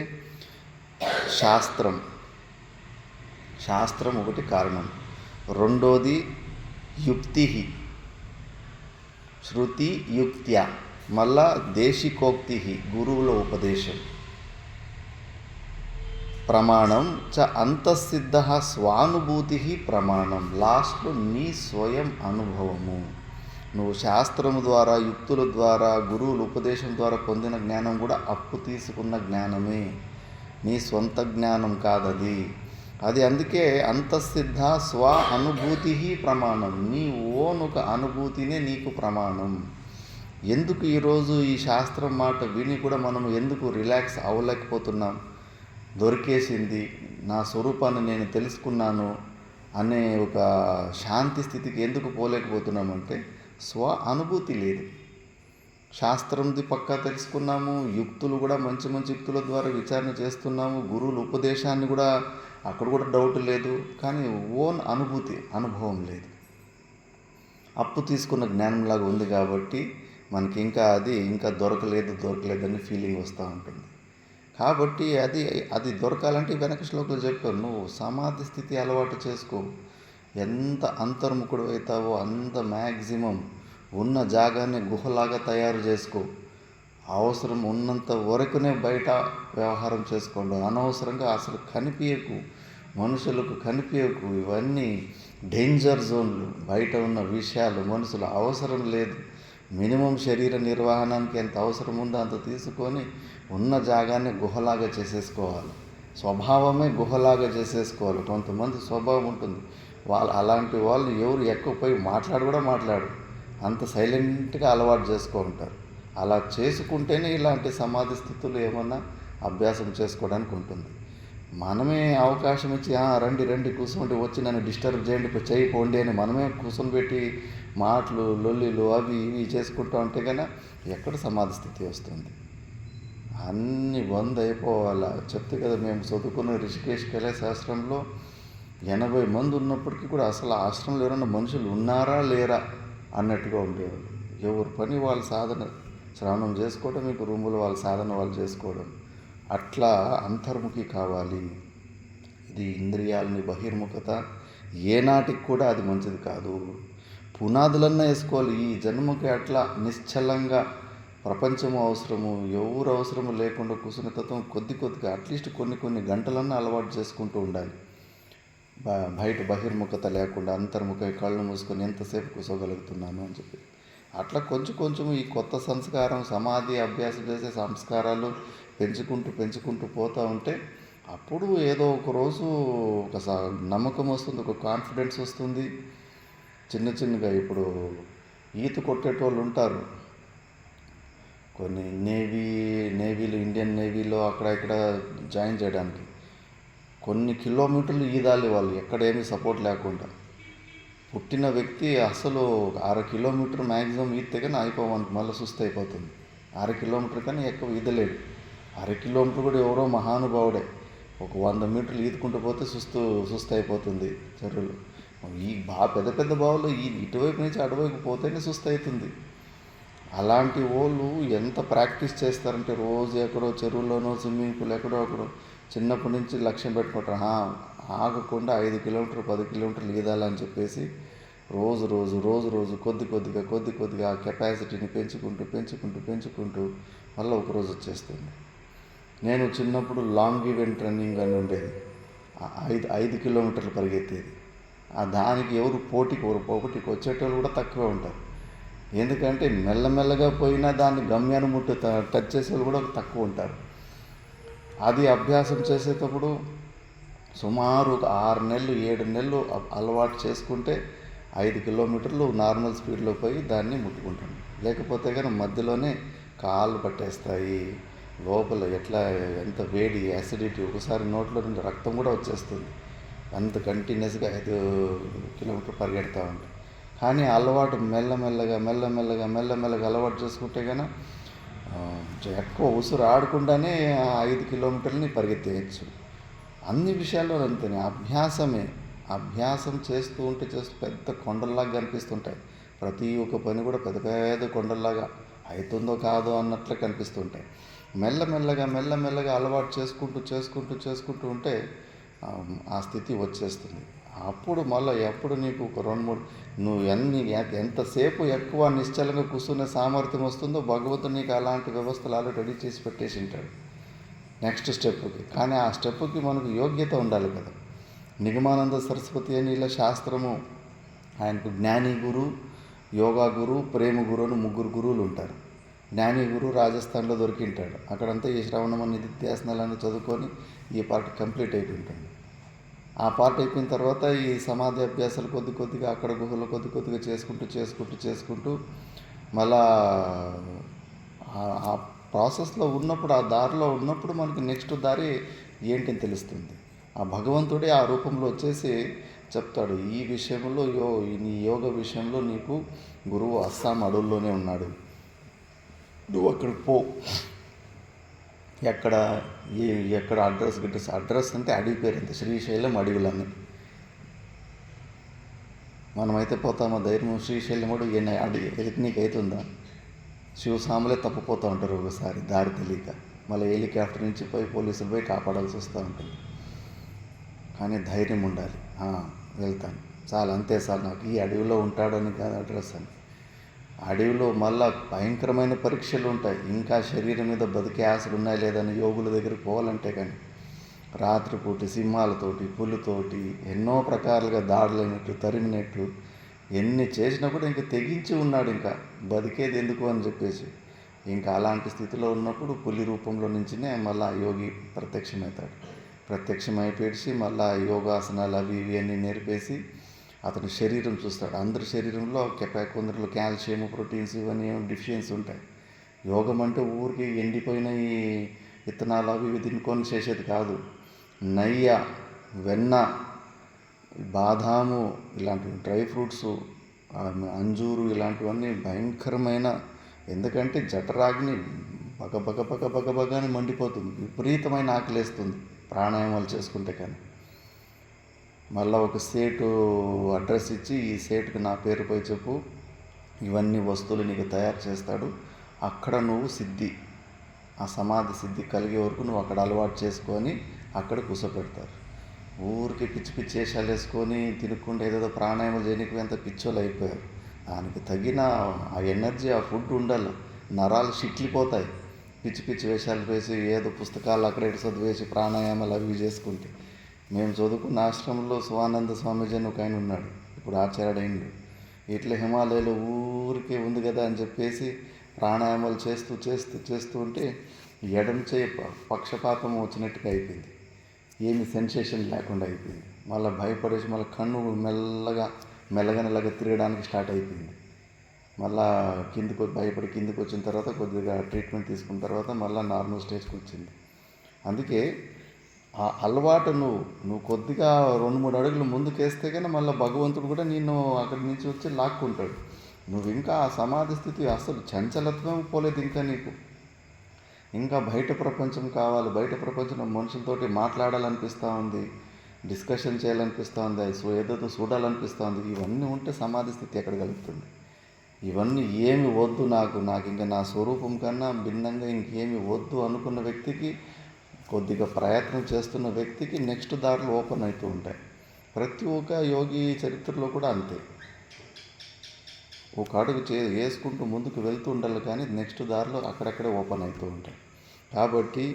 శాస్త్రం ఒకటి కారణం, రెండోది యుక్తి, శృతి యుక్త్య, మళ్ళా దేశికోక్తి గురువుల ఉపదేశం, ప్రమాణం చ అంతఃసిద్ధ స్వానుభూతి ప్రమాణం, లాస్ట్లో నీ స్వయం అనుభవము. నువ్వు శాస్త్రము ద్వారా, యుక్తుల ద్వారా, గురువుల ఉపదేశం ద్వారా పొందిన జ్ఞానం కూడా అప్పు తీసుకున్న జ్ఞానమే, నీ సొంత జ్ఞానం కాదది. అది అందుకే అంతఃసిద్ధ స్వ అనుభూతి ప్రమాణం, నీ ఓనొక అనుభూతినే నీకు ప్రమాణం. ఎందుకు ఈరోజు ఈ శాస్త్రం మాట విని కూడా మనం ఎందుకు రిలాక్స్ అవ్వలేకపోతున్నాం? దొరికేసింది, నా స్వరూపాన్ని నేను తెలుసుకున్నాను అనే ఒక శాంతి స్థితికి ఎందుకు పోలేకపోతున్నామంటే స్వ అనుభూతి లేదు. శాస్త్రంది పక్కా తెలుసుకున్నాము, యుక్తులు కూడా మంచి యుక్తుల ద్వారా విచారణ చేస్తున్నాము, గురువుల ఉపదేశాన్ని కూడా అక్కడ కూడా డౌట్ లేదు, కానీ ఓన్ అనుభవం లేదు. అప్పు తీసుకున్న జ్ఞానంలాగా ఉంది కాబట్టి మనకి ఇంకా దొరకలేదని ఫీలింగ్ వస్తూ ఉంటుంది. కాబట్టి అది దొరకాలంటే వెనక శ్లోకాలు చెప్పారు, నువ్వు సమాధి స్థితి అలవాటు చేసుకో. ఎంత అంతర్ముఖుడు అవుతావో అంత మ్యాక్సిమం ఉన్న జాగాన్ని గుహలాగా తయారు చేసుకో. అవసరం ఉన్నంత వరకునే బయట వ్యవహారం చేసుకోండి, అనవసరంగా అసలు కనిపించకు, మనుషులకు కనిపించకు. ఇవన్నీ డేంజర్ జోన్లు, బయట ఉన్న విషయాలు, మనుషులు అవసరం లేదు. మినిమం శరీర నిర్వహణానికి ఎంత అవసరం ఉందో అంత తీసుకొని ఉన్న జాగాన్ని గుహలాగా చేసేసుకోవాలి. స్వభావమే గుహలాగా చేసేసుకోవాలి. కొంతమంది స్వభావం ఉంటుంది, అలాంటి వాళ్ళు ఎవరు ఎక్కువ పోయి మాట్లాడు అంత సైలెంట్గా అలవాటు చేసుకుంటారు. అలా చేసుకుంటేనే ఇలాంటి సమాధి స్థితులు ఏమన్నా అభ్యాసం చేసుకోవడానికి ఉంటుంది. మనమే అవకాశం ఇచ్చి రండి కూర్చోండి, వచ్చి నన్ను డిస్టర్బ్ చేయండి, చేయపోండి అని మనమే కూర్చొని పెట్టి మాటలు లొల్లిలు అవి ఇవి చేసుకుంటూ ఉంటే కన్నా ఎక్కడ సమాధి స్థితి వస్తుంది? అన్నీ బంద్ అయిపోవాలా. చెప్తే కదా, మేము చదువుకున్న రిషికేష్ కైలాస ఆశ్రమంలో 80 మంది ఉన్నప్పటికీ కూడా అసలు ఆశ్రమంలో ఎవరైనా మనుషులు ఉన్నారా లేరా అన్నట్టుగా ఉండేవాళ్ళు. ఎవరి పని వాళ్ళ సాధన, శ్రవణం చేసుకోవడం, మీకు రూములు వాళ్ళ సాధన వాళ్ళు చేసుకోవడం, అట్లా అంతర్ముఖి కావాలి. ఇది ఇంద్రియాలని బహిర్ముఖత ఏనాటికి కూడా అది మంచిది కాదు. పునాదులన్నా వేసుకోవాలి. ఈ జన్మకి అట్లా నిశ్చలంగా ప్రపంచము అవసరము, ఎవరు అవసరము లేకుండా కూర్చునే తత్వం కొద్దిగా అట్లీస్ట్ కొన్ని గంటలన్నా అలవాటు చేసుకుంటూ ఉండాలి. బయట బహిర్ముఖత లేకుండా అంతర్ముఖ కళ్ళు మూసుకొని ఎంతసేపు కూర్చోగలుగుతున్నాను అని చెప్పి అట్లా కొంచెం ఈ కొత్త సంస్కారం, సమాధి అభ్యాసం చేసే సంస్కారాలు పెంచుకుంటూ పోతూ ఉంటే అప్పుడు ఏదో ఒక రోజు ఒక నమ్మకం వస్తుంది, ఒక కాన్ఫిడెన్స్ వస్తుంది. చిన్నగా ఇప్పుడు ఈత కొట్టేటోళ్ళు ఉంటారు, కొన్ని నేవీలు, ఇండియన్ నేవీలో అక్కడ ఇక్కడ జాయిన్ చేయడానికి కొన్ని కిలోమీటర్లు ఈదాలి వాళ్ళు, ఎక్కడేమీ సపోర్ట్ లేకుండా. పుట్టిన వ్యక్తి అసలు 6 కిలోమీటర్ మ్యాక్సిమం ఈదితే కానీ అయిపోవాలి, మళ్ళీ సుస్థ అయిపోతుంది. 6 కిలోమీటర్ కానీ ఎక్కువ ఈదలేడు. 6 కిలోమీటర్ కూడా ఎవరో మహానుభావుడే ఒక 100 మీటర్లు ఈదుకుంటూ పోతే సుస్థ అయిపోతుంది చెరువులు. ఈ పెద్ద బావులు ఇటువైపు నుంచి అటువైపు పోతేనే సుస్థ అవుతుంది. అలాంటి వాళ్ళు ఎంత ప్రాక్టీస్ చేస్తారంటే రోజు ఎక్కడో చెరువులోనో స్విమ్మింగ్ పూల్ ఎక్కడో ఒకడో చిన్నప్పటి నుంచి లక్ష్యం పెట్టుకుంటారు, ఆగకుండా 5 కిలోమీటర్లు 10 కిలోమీటర్లు ఈదాలని చెప్పేసి రోజు కొద్దిగా ఆ కెపాసిటీని పెంచుకుంటూ మళ్ళీ ఒకరోజు వచ్చేస్తుంది. నేను చిన్నప్పుడు లాంగ్ ఈవెంట్ రన్నింగ్ అని ఉండేది, 5 కిలోమీటర్లు పరిగెత్తేది. దానికి ఎవరు పోటీకి వచ్చేటోళ్ళు కూడా తక్కువే ఉంటారు. ఎందుకంటే మెల్లమెల్లగా పోయినా దాన్ని గమ్యాన్ని టచ్ చేసేవాళ్ళు కూడా తక్కువ ఉంటారు. అది అభ్యాసం చేసేటప్పుడు సుమారు ఒక 6 నెలలు 7 నెలలు అలవాటు చేసుకుంటే 5 కిలోమీటర్లు నార్మల్ స్పీడ్లో పోయి దాన్ని ముట్టుకుంటాను. లేకపోతే కానీ మధ్యలోనే కాళ్ళు పట్టేస్తాయి, లోపల ఎంత వేడి, యాసిడిటీ, ఒకసారి నోట్లో నుండి రక్తం కూడా వచ్చేస్తుంది. అంత కంటిన్యూస్గా 5 కిలోమీటర్లు పరిగెడతా ఉంటాం. కానీ అలవాటు మెల్లమెల్లగా అలవాటు చేసుకుంటే కానీ ఎక్కువ ఉసురు ఆడకుండానే 5 కిలోమీటర్లని పరిగెత్తేయచ్చు. అన్ని విషయాల్లో అంతేనే. అభ్యాసం చేస్తూ పెద్ద కొండల్లాగా కనిపిస్తుంటాయి. ప్రతి ఒక్క పని కూడా పెద్ద కొండల్లాగా అవుతుందో కాదో అన్నట్లు కనిపిస్తుంటాయి. మెల్లమెల్లగా అలవాటు చేసుకుంటూ ఉంటే ఆ స్థితి వచ్చేస్తుంది. అప్పుడు మళ్ళీ ఎప్పుడు నీకు ఒక 2-3 నువ్వు ఎంతసేపు ఎక్కువ నిశ్చలంగా కూర్చునే సామర్థ్యం వస్తుందో భగవంతుడు నీకు అలాంటి వ్యవస్థలు ఆల్రెడీ రెడీ చేసి పెట్టేసి ఉంటాడు నెక్స్ట్ స్టెప్కి. కానీ ఆ స్టెప్కి మనకు యోగ్యత ఉండాలి కదా. నిగమానంద సరస్వతి అని ఇలా శాస్త్రము, ఆయనకు జ్ఞాని గురు, యోగా గురు, ప్రేమ గురు అని 3 గురువులు ఉంటారు. జ్ఞాని గురు రాజస్థాన్లో దొరికింటాడు. అక్కడంతా ఈ శ్రవణమని నిత్యాసనాలన్నీ చదువుకొని ఈ పార్ట్ కంప్లీట్ అయిపోయింటుంది. ఆ పార్ట్ అయిపోయిన తర్వాత ఈ సమాధి అభ్యాసాలు కొద్దిగా అక్కడ గుహలో కొద్దిగా చేసుకుంటూ మళ్ళా ఆ ప్రాసెస్లో ఉన్నప్పుడు, ఆ దారిలో ఉన్నప్పుడు మనకి నెక్స్ట్ దారి ఏంటని తెలుస్తుంది. ఆ భగవంతుడే ఆ రూపంలో వచ్చేసి చెప్తాడు, ఈ విషయంలో నీ యోగ విషయంలో నీకు గురువు అస్సాం అడవుల్లోనే ఉన్నాడు, నువ్వు అక్కడికి పో. ఎక్కడ అడ్రస్ అంటే అడవి పేరు అంతే, శ్రీశైలం అడవులన్నీ. మనమైతే పోతామా ధైర్యం? శ్రీశైలం అడవి నీకు అవుతుందా? శివస్వాములే తప్పిపోతూ ఉంటారు ఒకసారి దారి తెలియక, మళ్ళీ హెలికాప్టర్ నుంచి పోలీసులు పోయి కాపాడాల్సి వస్తూ ఉంటుంది. కానీ ధైర్యం ఉండాలి, వెళ్తాను చాలా, అంతే సార్, నాకు ఈ అడవిలో ఉంటాడని కాదు అడ్రస్ అని. అడవిలో మళ్ళా భయంకరమైన పరీక్షలు ఉంటాయి. ఇంకా శరీరం మీద బతికే ఆశలు ఉన్నాయి లేదని యోగుల దగ్గరికి పోవాలంటే కానీ రాత్రిపూట సింహాలతోటి పులితోటి ఎన్నో ప్రకారాలుగా దాడులైనట్టు తరిమినట్టు ఎన్ని చేసినా కూడా ఇంకా తెగించి ఉన్నాడు, ఇంకా బతికేది ఎందుకు అని చెప్పేసి. ఇంకా అలాంటి స్థితిలో ఉన్నప్పుడు పులి రూపంలో నుంచినే మళ్ళీ యోగి ప్రత్యక్షమవుతాడు. ప్రత్యక్షమైపోయి మళ్ళీ యోగాసనాలు అవి ఇవి అన్నీ నేర్పేసి అతని శరీరం చూస్తాడు. అందరి శరీరంలో కొందరిలో కాల్షియం ప్రోటీన్స్ ఇవన్నీ డిఫిషియన్సీ ఉంటాయి. యోగం అంటే ఊరికి ఎండిపోయిన ఈ విత్తనాలు అవి ఇవి తినుకొని చేసేది కాదు. నెయ్య, వెన్న, బాదాము ఇలాంటి డ్రై ఫ్రూట్స్, అంజూరు ఇలాంటివన్నీ భయంకరమైన, ఎందుకంటే జఠరాగ్ని బగ అని మండిపోతుంది, విపరీతమైన ఆకలేస్తుంది ప్రాణాయామాలు చేసుకుంటే. కానీ మళ్ళీ ఒక సేటు అడ్రస్ ఇచ్చి ఈ సేటుకి నా పేరు పోయి చెప్పు, ఇవన్నీ వస్తువులు నీకు తయారు చేస్తాడు, అక్కడ నువ్వు ఆ సమాధి సిద్ధి కలిగే వరకు నువ్వు అక్కడ అలవాటు చేసుకొని అక్కడ కూర్చోపెడతారు. ఊరికి పిచ్చి పిచ్చి వేషాలు వేసుకొని తినకుండా ఏదేదో ప్రాణాయామాలు చేయడానికి అంత పిచ్చోళ్ళు అయిపోయారు. దానికి తగిన ఆ ఎనర్జీ, ఆ ఫుడ్ ఉండాలి. నరాలు చిట్లిపోతాయి పిచ్చి పిచ్చి వేషాలు వేసి ఏదో పుస్తకాలు అక్కడ చదివేసి ప్రాణాయామాలు అవి చేసుకుంటే. మేము చదువుకున్న ఆశ్రమంలో శివానంద స్వామీజీ అని ఒక ఆయన ఉన్నాడు, ఇప్పుడు ఆచార్యుడైండు. ఇట్లా హిమాలయాలో ఊరికే ఉంది కదా అని చెప్పేసి ప్రాణాయామాలు చేస్తూ ఉంటే ఎడమ చేయి పక్షపాతం వచ్చినట్టుగా అయిపోయింది, ఏమి సెన్సేషన్ లేకుండా అయిపోయింది. మళ్ళీ భయపడేసి మళ్ళీ కన్ను మెల్లగా తిరగడానికి స్టార్ట్ అయిపోయింది. మళ్ళా భయపడి కిందికి వచ్చిన తర్వాత కొద్దిగా ట్రీట్మెంట్ తీసుకున్న తర్వాత మళ్ళీ నార్మల్ స్టేజ్కి వచ్చింది. అందుకే ఆ అలవాటు నువ్వు కొద్దిగా 2-3 అడుగులు ముందుకేస్తే కానీ మళ్ళీ భగవంతుడు కూడా నిన్ను అక్కడి నుంచి వచ్చి లాక్కుంటాడు. నువ్వు ఇంకా ఆ సమాధి స్థితి అసలు చంచలత్వం పోలేదు ఇంకా నీకు. ఇంకా బయట ప్రపంచం కావాలి, బయట ప్రపంచంలో మనుషులతోటి మాట్లాడాలనిపిస్తూ ఉంది, డిస్కషన్ చేయాలనిపిస్తూ ఉంది, ఏదో చూడాలనిపిస్తూ ఉంది. ఇవన్నీ ఉంటే సమాధి స్థితి ఎక్కడ కలుగుతుంది? ఇవన్నీ ఏమి వద్దు నాకు ఇంకా నా స్వరూపం కన్నా భిన్నంగా ఇంకేమి వద్దు అనుకున్న వ్యక్తికి, కొద్దిగా ప్రయత్నం చేస్తున్న వ్యక్తికి నెక్స్ట్ దారులు ఓపెన్ అవుతూ ఉంటాయి. ప్రతి ఒక్క యోగి చరిత్రలో కూడా అంతే. ఒక అడుగు వేసుకుంటూ ముందుకు వెళ్తూ ఉండాలి, కానీ నెక్స్ట్ దారిలో అక్కడక్కడే ఓపెన్ అవుతూ ఉంటాయి. కాబట్టి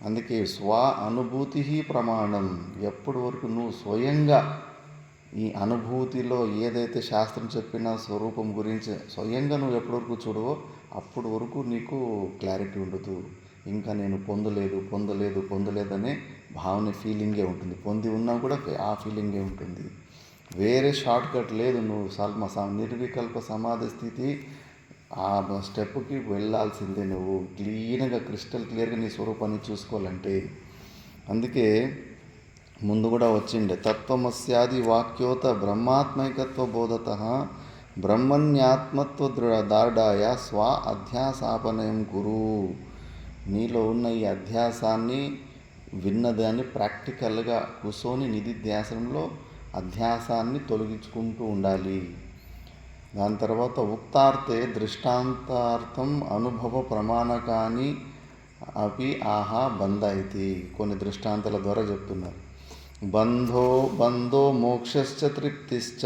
అందుకే స్వ అనుభూతి ప్రమాణం. ఎప్పటి వరకు నువ్వు స్వయంగా ఈ అనుభూతిలో ఏదైతే శాస్త్రం చెప్పినా స్వరూపం గురించి స్వయంగా నువ్వు ఎప్పటి వరకు చూడవో అప్పటి వరకు నీకు క్లారిటీ ఉండదు. ఇంకా నేను పొందలేదనే భావన, ఫీలింగే ఉంటుంది. పొంది ఉన్నా కూడా ఆ ఫీలింగే ఉంటుంది. వేరే షార్ట్ కట్ లేదు. నువ్వు నిర్వికల్ప సమాధి స్థితి ఆ స్టెప్కి వెళ్ళాల్సిందే. నువ్వు క్రిస్టల్ క్లియర్గా నీ స్వరూపాన్ని చూసుకోవాలంటే. అందుకే ముందు కూడా వచ్చిండే తత్వమస్యాది వాక్యోత బ్రహ్మాత్మైకత్వ బోధత బ్రహ్మణ్యాత్మత్వ దార్ఢాయ స్వ అధ్యాసాపనయం గురు. నీలో ఉన్న ఈ అధ్యాసాన్ని విన్నదాన్ని ప్రాక్టికల్గా కూర్చొని నిధిధ్యాసనంలో అధ్యాసాన్ని తొలగించుకుంటూ ఉండాలి. దాని తర్వాత ఉక్తార్థే దృష్టాంతార్థం అనుభవ ప్రమాణకాన్ని అవి ఆహా బంధాయితి. కొన్ని దృష్టాంతాల ద్వారా చెప్తున్నారు. బంధో మోక్షశ్చ తృప్తిశ్చ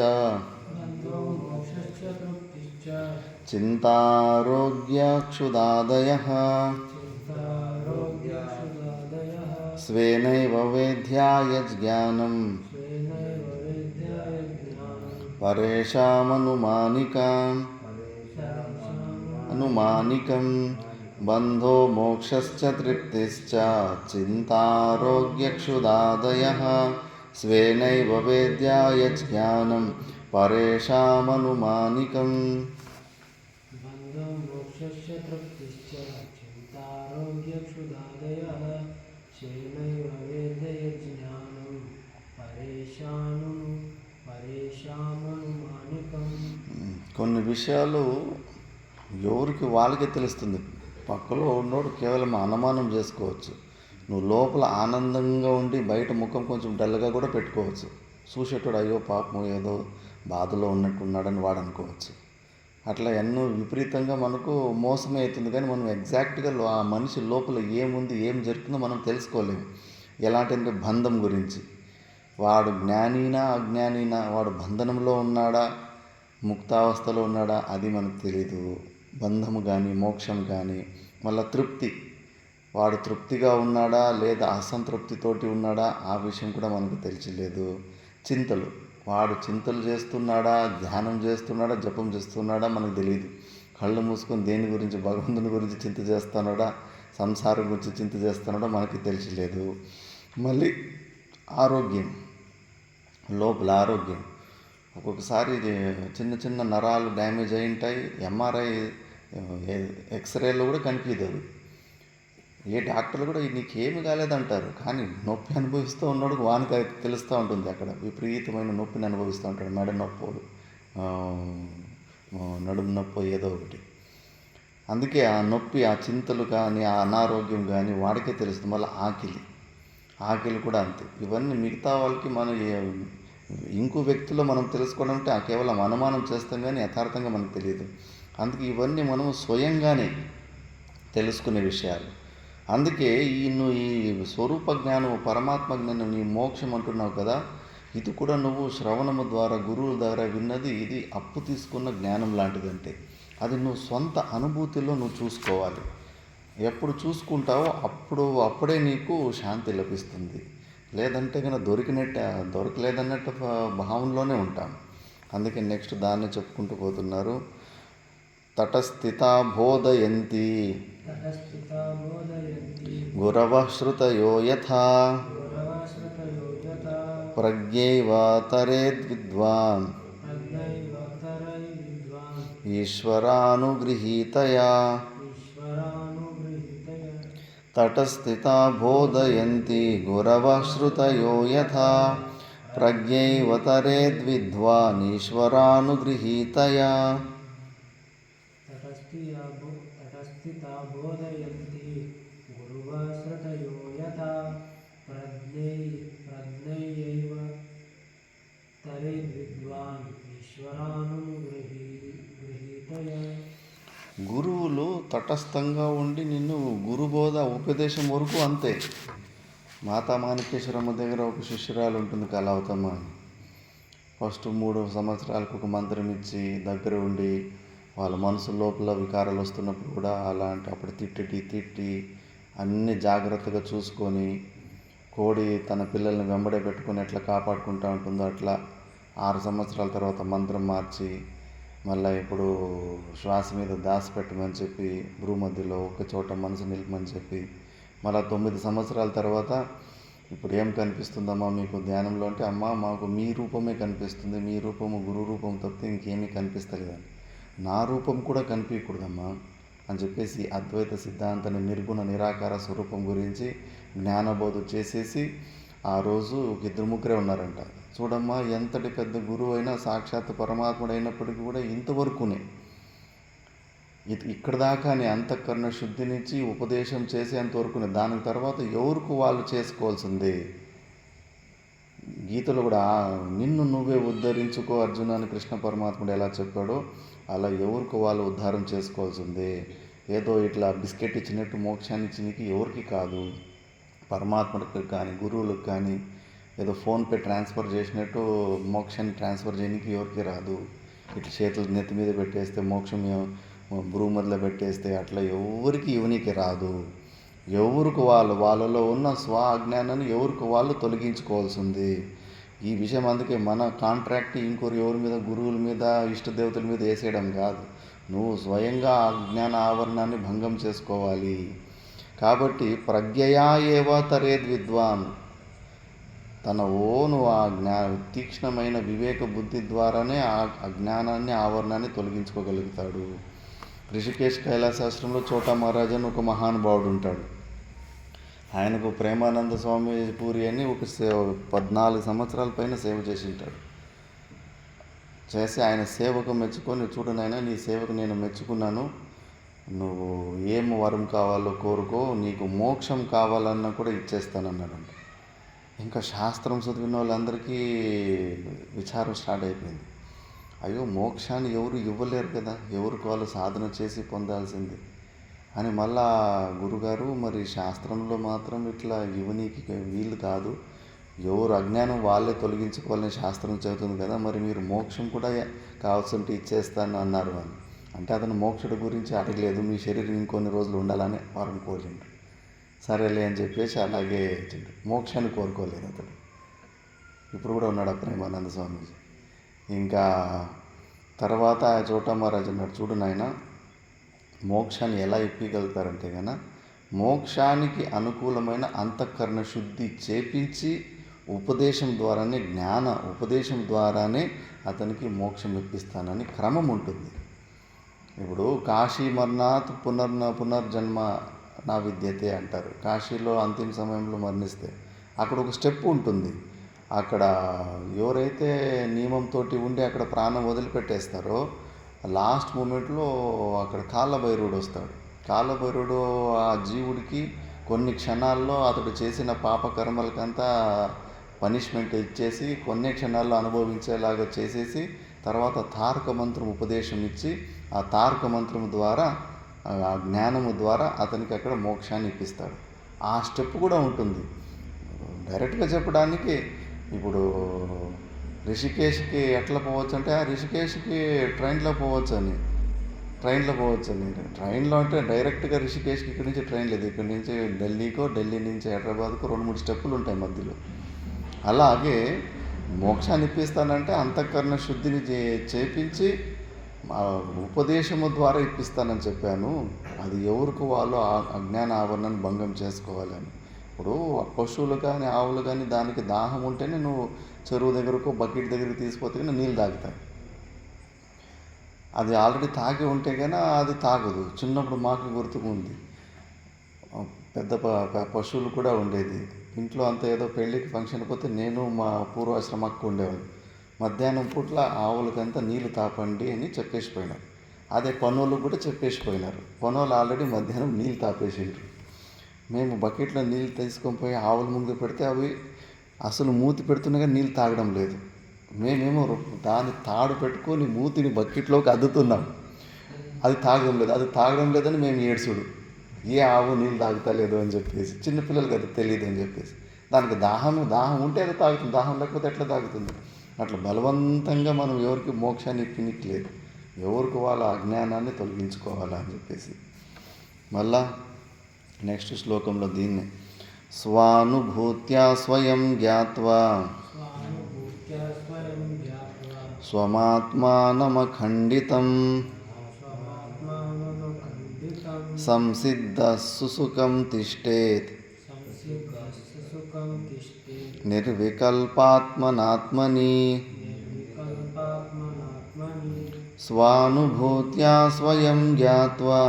చింతారోగ్యక్షుదాదయః స్వేనైవ వేద్యాయ జ్ఞానం పరేషామనుమానికం బంధో మోక్షశ్చ తృప్తిశ్చ చింతారోగ్యక్షుదాదయః స్వేనైవ వేద్యాయ జ్ఞానం పరేషామనుమానికం. కొన్ని విషయాలు ఎవరికి వాళ్ళకే తెలుస్తుంది. పక్కలో ఉన్నోడు కేవలం అనుమానం చేసుకోవచ్చు. నువ్వు లోపల ఆనందంగా ఉండి బయట ముఖం కొంచెం డల్గా కూడా పెట్టుకోవచ్చు. చూసేటోడు అయ్యో పాపం ఏదో బాధలో ఉన్నట్టున్నాడని వాడు అనుకోవచ్చు. అట్లా ఎన్నో విపరీతంగా మనకు మోసమే అవుతుంది. కానీ మనం ఎగ్జాక్ట్గా ఆ మనిషి లోపల ఏముంది, ఏం జరుగుతుందో మనం తెలుసుకోలేము. ఎలాంటి బంధం గురించి, వాడు జ్ఞానీనా అజ్ఞానీనా, వాడు బంధనంలో ఉన్నాడా ముక్తావస్థలో ఉన్నాడా అది మనకు తెలీదు. బంధము కానీ మోక్షం కానీ మళ్ళీ తృప్తి, వాడు తృప్తిగా ఉన్నాడా లేదా అసంతృప్తితోటి ఉన్నాడా ఆ విషయం కూడా మనకు తెలియలేదు. చింతలు, వాడు చింతలు చేస్తున్నాడా, ధ్యానం చేస్తున్నాడా, జపం చేస్తున్నాడా మనకు తెలియదు. కళ్ళు మూసుకొని దేని గురించి, భగవంతుని గురించి చింత చేస్తున్నాడా, సంసారం గురించి చింత చేస్తున్నాడా మనకి తెలియలేదు. మళ్ళీ ఆరోగ్యం, లోపల ఆరోగ్యం, ఒక్కొక్కసారి చిన్న చిన్న నరాలు డ్యామేజ్ అయి ఉంటాయి. ఎంఆర్ఐ ఎక్స్రేలో కూడా కనిపించదు అవి. ఏ డాక్టర్లు కూడా నీకేమి కాలేదంటారు, కానీ నొప్పి అనుభవిస్తూ ఉన్నాడు వానికి తెలుస్తూ ఉంటుంది. అక్కడ విపరీతమైన నొప్పిని అనుభవిస్తూ ఉంటాడు. మెడ నొప్పి, నడుము నొప్పి, ఏదో ఒకటి. అందుకే ఆ నొప్పి, ఆ చింతలు కానీ, ఆ అనారోగ్యం కానీ వాడికే తెలుస్తుంది. మళ్ళీ ఆకలి కూడా అంతే. ఇవన్నీ మిగతా వాళ్ళకి మనం ఇంకో వ్యక్తిలో మనం తెలుసుకోవడం అంటే కేవలం అనుమానం చేస్తాం కానీ యథార్థంగా మనకు తెలియదు. అందుకే ఇవన్నీ మనం స్వయంగానే తెలుసుకునే విషయాలు. అందుకే నువ్వు ఈ స్వరూప జ్ఞానం, పరమాత్మ జ్ఞానం, నీ మోక్షం అంటున్నావు కదా, ఇది కూడా నువ్వు శ్రవణము ద్వారా, గురువుల ద్వారా విన్నది. ఇది అప్పు తీసుకున్న జ్ఞానం లాంటిదంటే అది నువ్వు సొంత అనుభూతిలో నువ్వు చూసుకోవాలి. ఎప్పుడు చూసుకుంటావో అప్పుడే నీకు శాంతి లభిస్తుంది. లేదంటే కనుక దొరకలేదన్నట్టు భావంలోనే ఉంటాం. అందుకే నెక్స్ట్ దాన్ని చెప్పుకుంటూ పోతున్నారు. తటస్థితా బోధయంతి గురవః శ్రుతయో యథా ప్రజ్ఞైవ తరేద్విద్వాన్ ఈశ్వరానుగృహీతయా. తటస్థితా బోధయంతి గురవః శ్రుతయో యథా ప్రజ్ఞైవ తరేద్విద్వాన్ ఈశ్వరానుగృహీతయా. తటస్థితా బోధయంతి గురవః శ్రుతయో యథా ప్రజ్ఞైవ తరేద్విద్వాన్ ఈశ్వరానుగృహీతయా. గురువులు తటస్థంగా ఉండి నిన్ను గురుబోధ ఉపదేశం వరకు అంతే. మాతా మాణికేశ్వరమ్మ దగ్గర ఒక శిష్యురాలు ఉంటుంది, కళావతమ్మ. ఫస్ట్ 3 సంవత్సరాలకు ఒక మంత్రం ఇచ్చి దగ్గర ఉండి వాళ్ళ మనసు లోపల వికారాలు వస్తున్నప్పుడు కూడా అప్పుడు తిట్టి అన్ని జాగ్రత్తగా చూసుకొని, కోడి తన పిల్లల్ని వెంబడే పెట్టుకొని ఎట్లా కాపాడుకుంటూ ఉంటుందో అట్లా 6 సంవత్సరాల తర్వాత మంత్రం మార్చి మళ్ళీ ఇప్పుడు శ్వాస మీద దాచిపెట్టమని చెప్పి, భూమధ్యలో ఒక చోట మనసు నిలిపమని చెప్పి, మళ్ళీ 9 సంవత్సరాల తర్వాత ఇప్పుడు ఏం కనిపిస్తుందమ్మా మీకు ధ్యానంలో అంటే, అమ్మ మాకు మీ రూపమే కనిపిస్తుంది, మీ రూపము గురు రూపం తప్పితే ఇంకేమీ కనిపిస్తలేదని. నా రూపం కూడా కనిపించకూడదమ్మా అని చెప్పేసి అద్వైత సిద్ధాంతాన్ని, నిర్గుణ నిరాకార స్వరూపం గురించి జ్ఞానబోధ చేసేసి ఆ రోజు 2-3 ఉన్నారంట. చూడమ్మా, ఎంతటి పెద్ద గురువు అయినా, సాక్షాత్ పరమాత్ముడు అయినప్పటికీ కూడా ఇంతవరకునే ఇక్కడ దాకానే అంతఃకరణ శుద్ధినిచ్చి ఉపదేశం చేసేంతవరకునే. దాని తర్వాత ఎవరికి వాళ్ళు చేసుకోవాల్సిందే. గీతలో కూడా నిన్ను నువ్వే ఉద్ధరించుకో అర్జున అని కృష్ణ పరమాత్ముడు ఎలా చెప్పాడో అలా ఎవరికి వాళ్ళు ఉద్ధారం చేసుకోవాల్సిందే. ఏదో ఇట్లా బిస్కెట్ ఇచ్చినట్టు మోక్షాన్ని ఇచ్చినకి ఎవరికి కాదు, పరమాత్ముడికి కానీ గురువులకు కానీ ఏదో ఫోన్పే ట్రాన్స్ఫర్ చేసినట్టు మోక్షాన్ని ట్రాన్స్ఫర్ చేయడానికి ఎవరికి రాదు. ఇట్లా చేతులు నెత్తి మీద పెట్టేస్తే, మోక్షం భూమధ్యలో పెట్టేస్తే అట్లా ఎవరికి ఇవ్వనీకి రాదు. ఎవరికి వాళ్ళలో ఉన్న స్వ అజ్ఞానాన్ని ఎవరికి వాళ్ళు తొలగించుకోవాల్సింది ఈ విషయం. అందుకే మన కాంట్రాక్ట్ ఎవరి మీద, గురువుల మీద, ఇష్టదేవతల మీద వేసేయడం కాదు. నువ్వు స్వయంగా ఆ జ్ఞాన ఆవరణాన్ని భంగం చేసుకోవాలి. కాబట్టి ప్రజ్ఞయా ఏవ తరేద్ విద్వాన్, తన ఓను ఆ తీక్ష్ణమైన వివేక బుద్ధి ద్వారానే ఆ అజ్ఞానాన్ని, ఆవరణాన్ని తొలగించుకోగలుగుతాడు. రిషికేశ్ కైలాసాశ్రమంలో చోటా మహారాజ్ అని ఒక మహానుభావుడు ఉంటాడు. ఆయనకు ప్రేమానంద స్వామి పూరి అని ఒక 14 సంవత్సరాల పైన సేవ చేసి ఉంటాడు. చేసి ఆయన సేవకు మెచ్చుకొని, చూడు నాయనా, నీ సేవకు నేను మెచ్చుకున్నాను, నువ్వు ఏం వరం కావాలో కోరుకో, నీకు మోక్షం కావాలన్నా కూడా ఇచ్చేస్తానన్నాడంట. ఇంకా శాస్త్రం చదివిన వాళ్ళందరికీ విచారం స్టార్ట్ అయిపోయింది. అయ్యో, మోక్షాన్ని ఎవరు ఇవ్వలేరు కదా, ఎవరికి వాళ్ళు సాధన చేసి పొందాల్సింది అని. మళ్ళా గురుగారు, మరి శాస్త్రంలో మాత్రం ఇట్లా ఇవ్వనీకి వీలు కాదు, ఎవరు అజ్ఞానం వాళ్ళే తొలగించుకోవాలని శాస్త్రం చెబుతుంది కదా, మరి మీరు మోక్షం కూడా కావాల్సింటే ఇచ్చేస్తాను అన్నారు అని. అంటే అతను మోక్షుడి గురించి అడగలేదు, మీ శరీరం ఇంకొన్ని రోజులు ఉండాలని వరం కోరిండు. సరేలే అని చెప్పేసి అలాగే ఇచ్చిండు. మోక్షాన్ని కోరుకోలేదు అతడు. ఇప్పుడు కూడా ఉన్నాడు ఆ ప్రేమానంద స్వామీజీ. ఇంకా తర్వాత చోటా మహారాజ్ అన్నాడు, చూడు నాయన, మోక్షాన్ని ఎలా ఇప్పగలుగుతారంటే కనుక మోక్షానికి అనుకూలమైన అంతఃకరణ శుద్ధి చేపించి ఉపదేశం ద్వారానే అతనికి మోక్షం ఇప్పిస్తానని క్రమం ఉంటుంది. ఇప్పుడు కాశీ మరణాత్ పునర్జన్మ నా విద్యతే అంటారు. కాశీలో అంతిమ సమయంలో మరణిస్తే అక్కడ ఒక స్టెప్ ఉంటుంది. అక్కడ ఎవరైతే నియమంతో ఉండి అక్కడ ప్రాణం వదిలిపెట్టేస్తారో లాస్ట్ మూమెంట్లో అక్కడ కాలభైరవుడు వస్తాడు. కాలభైరవుడు ఆ జీవుడికి కొన్ని క్షణాల్లో అతడు చేసిన పాపకర్మలకంతా పనిష్మెంట్ ఇచ్చేసి కొన్ని క్షణాల్లో అనుభవించేలాగా చేసేసి తర్వాత తారక మంత్రం ఉపదేశం ఇచ్చి ఆ తారక మంత్రం ద్వారా ఆ జ్ఞానము ద్వారా అతనికి అక్కడ మోక్షాన్ని ఇప్పిస్తాడు. ఆ స్టెప్ కూడా ఉంటుంది. డైరెక్ట్గా చెప్పడానికి ఇప్పుడు రిషికేష్కి ఎట్లా పోవచ్చు అంటే రిషికేష్కి ట్రైన్లో పోవచ్చు అని ట్రైన్లో అంటే డైరెక్ట్గా రిషికేష్కి ఇక్కడి నుంచి ట్రైన్ లేదు. ఇక్కడి నుంచి ఢిల్లీ నుంచి హైదరాబాద్కు 2-3 స్టెప్పులు ఉంటాయి మధ్యలో. అలాగే మోక్షాన్ని ఇప్పిస్తానంటే అంతఃకరణ శుద్ధిని చేపించి ఉపదేశము ద్వారా ఇప్పిస్తానని చెప్పాను. అది ఎవరికి వాళ్ళు అజ్ఞాన ఆవరణను భంగం చేసుకోవాలని. ఇప్పుడు పశువులు కానీ ఆవులు కానీ దానికి దాహం ఉంటేనే నువ్వు చెరువు దగ్గరకు బకెట్ దగ్గరికి తీసుకుపోతే కానీ నీళ్ళు తాగుతాయి. అది ఆల్రెడీ తాగి ఉంటే కానీ అది తాగదు. చిన్నప్పుడు మాకు గుర్తుకుంది, పెద్ద పశువులు కూడా ఉండేది ఇంట్లో. అంత ఏదో పెళ్ళికి ఫంక్షన్ పోతే నేను మా పూర్వాశ్రమకు ఉండేవాళ్ళు. మధ్యాహ్నం పూట్ల ఆవులకంతా నీళ్ళు తాపండి అని చెప్పేసిపోయినారు. అదే పనోళ్ళకు కూడా చెప్పేసిపోయినారు. పనోళ్ళు ఆల్రెడీ మధ్యాహ్నం నీళ్ళు తాపేసిండ్రు. మేము బకెట్లో నీళ్ళు తీసుకొని పోయి ఆవుల ముందు పెడితే అవి అసలు మూతి పెడుతున్నా నీళ్ళు తాగడం లేదు. మేమేమో దాన్ని తాడు పెట్టుకొని మూతిని బకెట్లోకి అద్దుతున్నాం. అది తాగడం లేదని మేము ఏడ్చుడు, ఏ ఆవు నీళ్ళు తాగుతలేదు అని చెప్పేసి. చిన్నపిల్లలకి అది తెలియదు అని చెప్పేసి. దానికి దాహం ఉంటే అది తాగుతుంది, దాహం లేకపోతే ఎట్లా తాగుతుంది? అట్లా బలవంతంగా మనం ఎవరికి మోక్షాన్ని ఇప్పినట్లేదు. ఎవరికి వాళ్ళ అజ్ఞానాన్ని తొలగించుకోవాలా అని చెప్పేసి. మళ్ళా నెక్స్ట్ శ్లోకంలో దీన్ని స్వానుభూత్యా స్వయం జ్ఞాత్వా స్వమాత్మానమఖండితం సంసిద్ధ సుసుఖం తిష్టేత్ నిర్వికల్పాత్మనాత్మని. స్వానుభూత్యా స్వయం జ్ఞాత్వా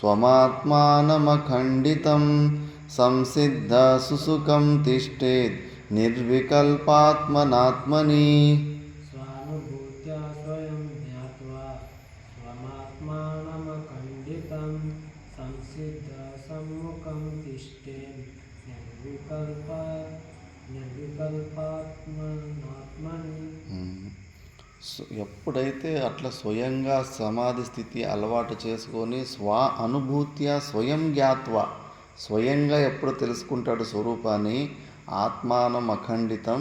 స్వమాత్మానమఖండితం సంసిద్ధ సుసుఖం తిష్టేత్ నిర్వికల్పాత్మనాత్మని. స్వానుభూత్యా స్వయం జ్ఞాత్వా స్వమాత్మానమఖండితం సంసిద్ధ సమ్ముఖం తిష్టేత్ నిర్వికల్పాత్మనాత్మని. ఎప్పుడైతే అట్లా స్వయంగా సమాధి స్థితి అలవాటు చేసుకొని అనుభూత్యా స్వయం జ్ఞాత్వా స్వయంగా ఎప్పుడు తెలుసుకుంటాడు స్వరూపాన్ని, ఆత్మానం అఖండితం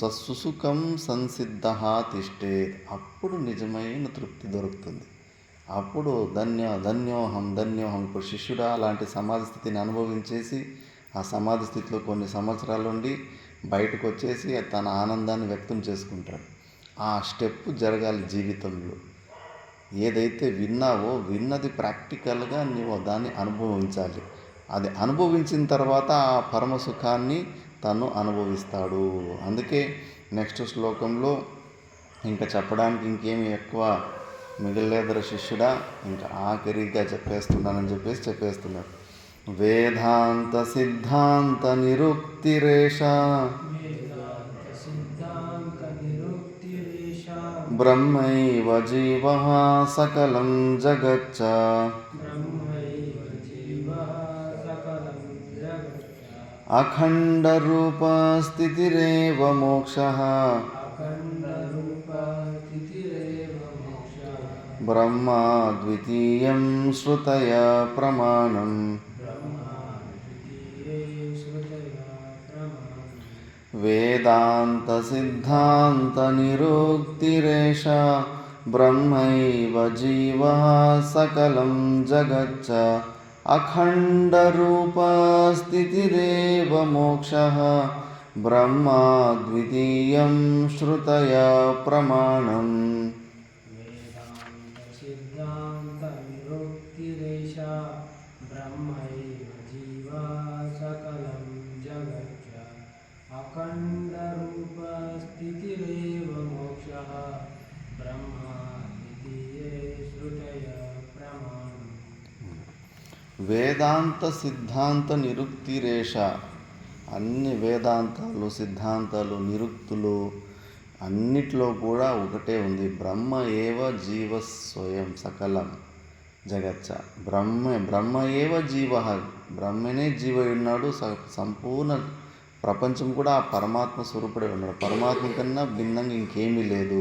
సుసుఖం సంసిద్ధ తిష్టేత్, అప్పుడు నిజమైన తృప్తి దొరుకుతుంది. అప్పుడు ధన్యోహం. ఇప్పుడు శిష్యుడా అలాంటి సమాధి స్థితిని అనుభవించేసి ఆ సమాధి స్థితిలో కొన్ని సంవత్సరాలు ఉండి బయటకు వచ్చేసి తన ఆనందాన్ని వ్యక్తం చేసుకుంటాడు. ఆ స్టెప్ జరగాలి జీవితంలో. ఏదైతే విన్నది ప్రాక్టికల్గా నువ్వు దాన్ని అనుభవించాలి. అది అనుభవించిన తర్వాత ఆ పరమ సుఖాన్ని తను అనుభవిస్తాడు. అందుకే నెక్స్ట్ శ్లోకంలో ఇంకా చెప్పడానికి ఇంకేమి ఎక్కువ మిగలేదర శిష్యుడా, ఇంకా ఆఖరిగా చెప్పేస్తున్నానని చెప్పేస్తున్నాడు. వేదాంత సిద్ధాంత నిరుక్తిరేష బ్రహ్మైవ జీవః సకలం జగచ్చ అఖండ రూప స్థితిరేవ మోక్షః బ్రహ్మ ద్వితీయం శ్రుతయ ప్రమాణం. వేదాంత సిద్ధాంత నిరుక్తిరేష బ్రహ్మైవ జీవః సకలం జగచ్చ అఖండరూపస్థితిరేవ మోక్షః బ్రహ్మాద్వితీయం శ్రుతయా ప్రమాణం. వేదాంత సిద్ధాంత నిరుక్తిరేష బ్రహ్మైవ జీవా సకలం జగచ్చ అఖండ రూప స్థితిరేవ మోక్షః బ్రహ్మ ద్వితీయే శ్రుతయ ప్రమాణం. వేదాంత సిద్ధాంత నిరుక్తిరేష, అన్ని వేదాంతాలు సిద్ధాంతాలు నిరుక్తులు అన్నిట్లో కూడా ఒకటే ఉంది. బ్రహ్మ ఏవ జీవ స్వయం సకలం జగచ్చ. బ్రహ్మ ఏవ జీవ, బ్రహ్మనే జీవ ఉన్నాడు. సంపూర్ణ ప్రపంచం కూడా ఆ పరమాత్మ స్వరూపుడే ఉన్నాడు. పరమాత్మ కన్నా భిన్నంగా ఇంకేమీ లేదు.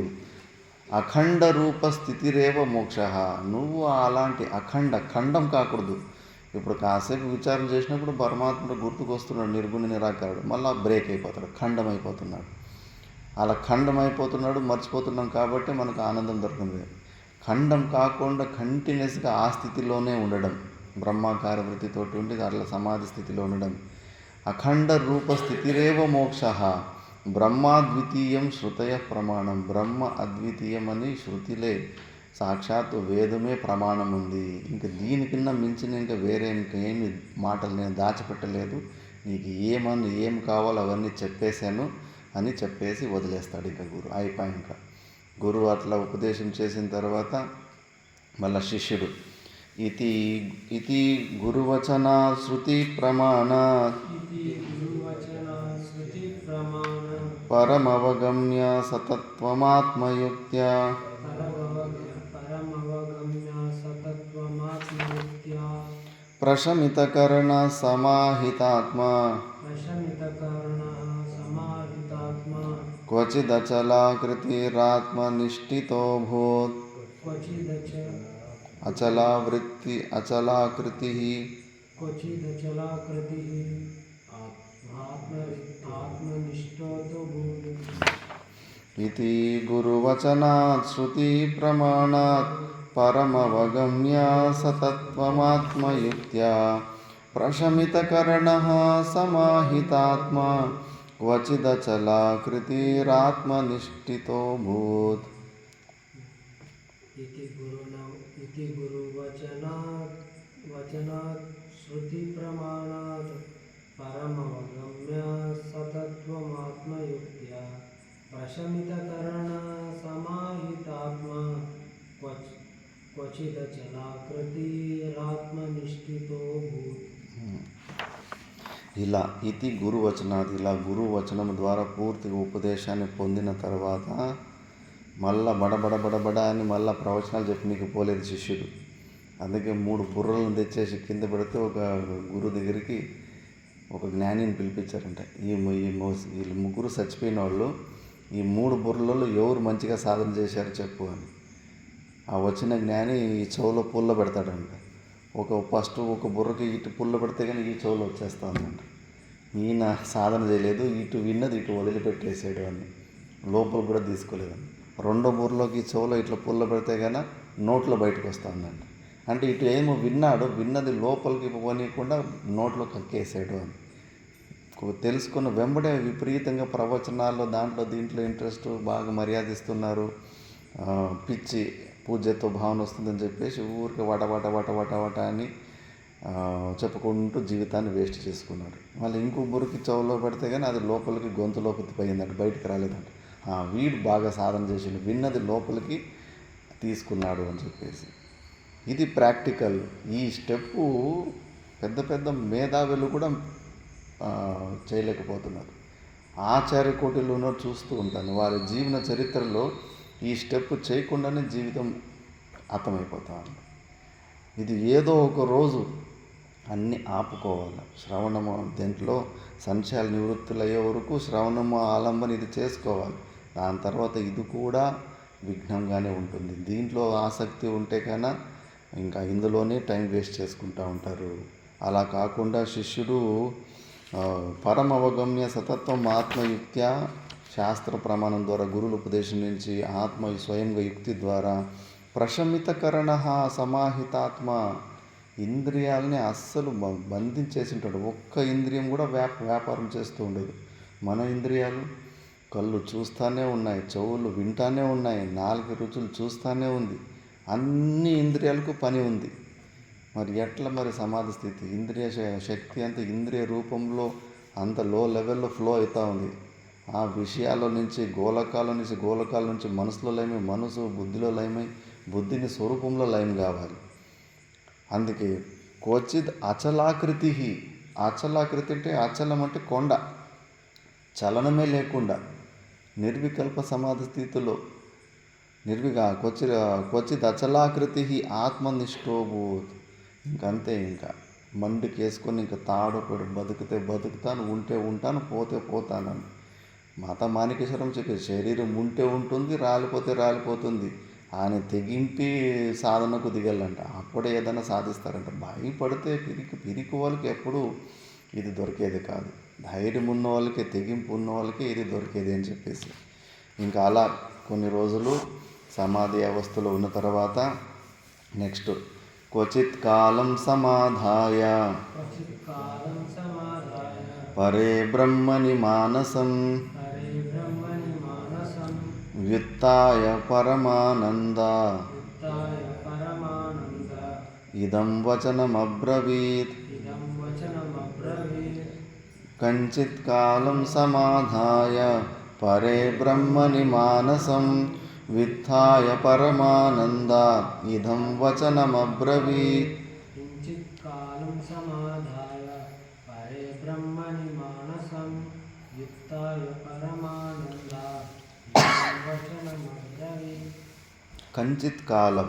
అఖండ రూప స్థితిరేవ మోక్ష. నువ్వు అలాంటి ఖండం కాకూడదు. ఇప్పుడు కాసేపు విచారం చేసినప్పుడు పరమాత్ముడు గుర్తుకొస్తున్నాడు, నిర్గుణ నిరాకారుడు. మళ్ళీ బ్రేక్ అయిపోతాడు, ఖండం అయిపోతున్నాడు. అలా ఖండం అయిపోతున్నాడు, మర్చిపోతున్నాం కాబట్టి మనకు ఆనందం దొరుకుతుంది. ఖండం కాకుండా కంటిన్యూస్గా ఆ స్థితిలోనే ఉండడం, బ్రహ్మాకార వృత్తితోటి ఉండి అట్లా సమాధి స్థితిలో ఉండడం. అఖండ రూప స్థితిరేవ మోక్ష బ్రహ్మాద్వితీయం శ్రుతయ ప్రమాణం. బ్రహ్మ అద్వితీయమని శృతిలే, సాక్షాత్తు వేదమే ప్రమాణం ఉంది. ఇంక దీనికన్నా మించిన ఇంకా వేరే ఇంకేమి మాటలు నేను దాచిపెట్టలేదు. నీకు ఏం కావాలో అవన్నీ చెప్పేశాను అని చెప్పేసి వదిలేస్తాడు. ఇంకా గురువు అయిపోయి, ఇంకా గురువు అట్లా ఉపదేశం చేసిన తర్వాత మళ్ళా శిష్యుడు ఇతి గురువచన శృతి ప్రమాణాత్ పరమవగమ్య సతత్వమాత్మయుక్త్యా ప్రశమితకరణ సమాహితాత్మా క్వచిదచలాకృతిరాత్మనిష్ఠితోభూత్ అచలాకృతి ఇది గురువచనాత్ శృతి ప్రమాణాత్ పరమవగమ్య సతత్వమాత్మయుక్త్యా ప్రశమితకరణః సమాహితాత్మా క్వచిదచలాకృతిరాత్మనిష్ఠితో భూత్. इति गुरुवचनात् श्रुतिप्रमाणात् परमवगम्य सतत्वमात्मयुक्त्या प्रशमितकरणसमाहितात्मा क्वचिदचलाकृतिरात्मनिष्ठितो भूत्. ఇలా ఇది గురువచనాది, ఇలా గురువచనం ద్వారా పూర్తిగా ఉపదేశాన్ని పొందిన తర్వాత మళ్ళా బడబడ అని మళ్ళీ ప్రవచనాలు చెప్పి నీకు పోలేదు శిష్యుడు. అందుకే 3 బుర్రలను తెచ్చేసి కింద పెడితే ఒక గురు దగ్గరికి ఒక జ్ఞానిని పిలిపించారంట. వీళ్ళు ముగ్గురు చచ్చిపోయిన వాళ్ళు, ఈ 3 బుర్రలలో ఎవరు మంచిగా సాధన చేశారో చెప్పు అని. ఆ వచ్చిన జ్ఞాని ఈ చెవులో పుల్ల పెడతాడంట. ఫస్ట్ ఒక బుర్రకి ఇటు పుల్ల పెడితే కానీ ఈ చెవులో వచ్చేస్తా ఉందంట. ఈయన సాధన చేయలేదు, ఇటు విన్నది ఇటు వదిలిపెట్టేసాడు అని, లోపల కూడా తీసుకోలేదని. రెండో బుర్రలోకి చెవులో ఇట్లా పుల్ల పెడితే కానీ నోట్లో బయటకు వస్తూ ఉందంట. అంటే ఇటు ఏమో విన్నాడు, విన్నది లోపలికి పోనీయకుండా నోట్లో కక్కేసాడు అని తెలుసుకున్న వెంబడే విపరీతంగా ప్రవచనాల్లో దీంట్లో ఇంట్రెస్ట్ బాగా మర్యాదిస్తున్నారు. పిచ్చి పూజ్యత్వ భావన వస్తుందని చెప్పేసి ఊరికి వట అని చెప్పుకుంటూ జీవితాన్ని వేస్ట్ చేసుకున్నారు. మళ్ళీ ఇంకో బుర్రకి చెవులో పెడితే కానీ అది లోపలికి గొంతులోకి పోయిందంట, బయటికి రాలేదంట. వీడు బాగా సాధన చేసిండు, విన్నది లోపలికి తీసుకున్నాడు అని చెప్పేసి. ఇది ప్రాక్టికల్. ఈ స్టెప్పు పెద్ద మేధావులు కూడా చేయలేకపోతున్నారు. ఆచార్య కోటిలోనో చూస్తూ ఉంటాను, వారి జీవన చరిత్రలో ఈ స్టెప్ చేయకుండానే జీవితం అర్థమైపోతాను. ఇది ఏదో ఒక రోజు అన్నీ ఆపుకోవాలి. శ్రవణము దీంట్లో సంశయాలు నివృత్తులయ్యే వరకు శ్రవణము ఆలంబన ఇది చేసుకోవాలి. దాని తర్వాత ఇది కూడా విఘ్నంగానే ఉంటుంది. దీంట్లో ఆసక్తి ఉంటే కన్నా ఇంకా ఇందులోనే టైం వేస్ట్ చేసుకుంటూ ఉంటారు. అలా కాకుండా శిష్యుడు పరమవగమ్య సతత్వం ఆత్మయుక్త్యా, శాస్త్ర ప్రమాణం ద్వారా గురువుల ఉపదేశం నుంచి ఆత్మ స్వయంగా యుక్తి ద్వారా ప్రశమితకరణ సమాహితాత్మ, ఇంద్రియాలని అస్సలు బంధించేసి ఉంటాడు. ఒక్క ఇంద్రియం కూడా వ్యాపారం చేస్తూ ఉండదు. మన ఇంద్రియాలు కళ్ళు చూస్తూనే ఉన్నాయి, చెవులు వింటానే ఉన్నాయి, నాలుగు రుచులు చూస్తూనే ఉంది, అన్ని ఇంద్రియాలకు పని ఉంది. మరి ఎట్లా మరి సమాధి స్థితి? ఇంద్రియ శక్తి అంతా ఇంద్రియ రూపంలో అంత లో లెవెల్లో ఫ్లో అవుతూ ఉంది. ఆ విషయాల నుంచి గోళకాల నుంచి మనసులో లయమై, మనసు బుద్ధిలో లయమై, బుద్ధిని స్వరూపంలో లయం కావాలి. అందుకే క్వచిత్ అచలాకృతి. అచలాకృతి అంటే అచలం అంటే కొండ, చలనమే లేకుండా నిర్వికల్ప సమాధి స్థితిలో క్వచిత్ అచలాకృతి ఆత్మనిష్టోభూత్. ఇంకంతే, ఇంకా మండుకేసుకొని ఇంకా తాడుపడి బతికితే బతుకుతాను, ఉంటే ఉంటాను, పోతే పోతానని. మాతా మాణికేశ్వరం చెప్పే శరీరం ఉంటే ఉంటుంది, రాలిపోతే రాలిపోతుంది అని తెగింపి సాధనకు దిగాలంట. అప్పుడే ఏదైనా సాధిస్తారంట. భయపడితే పిరికి వాళ్ళకి ఎప్పుడు ఇది దొరికేది కాదు. ధైర్యం ఉన్న వాళ్ళకి, తెగింపు ఉన్న వాళ్ళకి ఇది దొరికేది అని చెప్పేసి ఇంకా అలా కొన్ని రోజులు సమాధి అవస్థలో ఉన్న తర్వాత నెక్స్ట్ క్వచిత్ కాలం సమాధాయ పరే బ్రహ్మని మానసం వ్యుత్థాయ పరమానంద ఇదం వచనమబ్రవీత్. కంచిత్ కాలం సమాధాయ పరే బ్రహ్మని మానసం వ్యుత్థాయ పరమానంద ఇదం వచనమబ్రవీత్. కించిత్ కాలం సమాధాయ పరే బ్రహ్మని మానసం వ్యుత్థాయ పరమానంద ఇదం వచనమబ్రవీత్. కంచిత్ కాలం.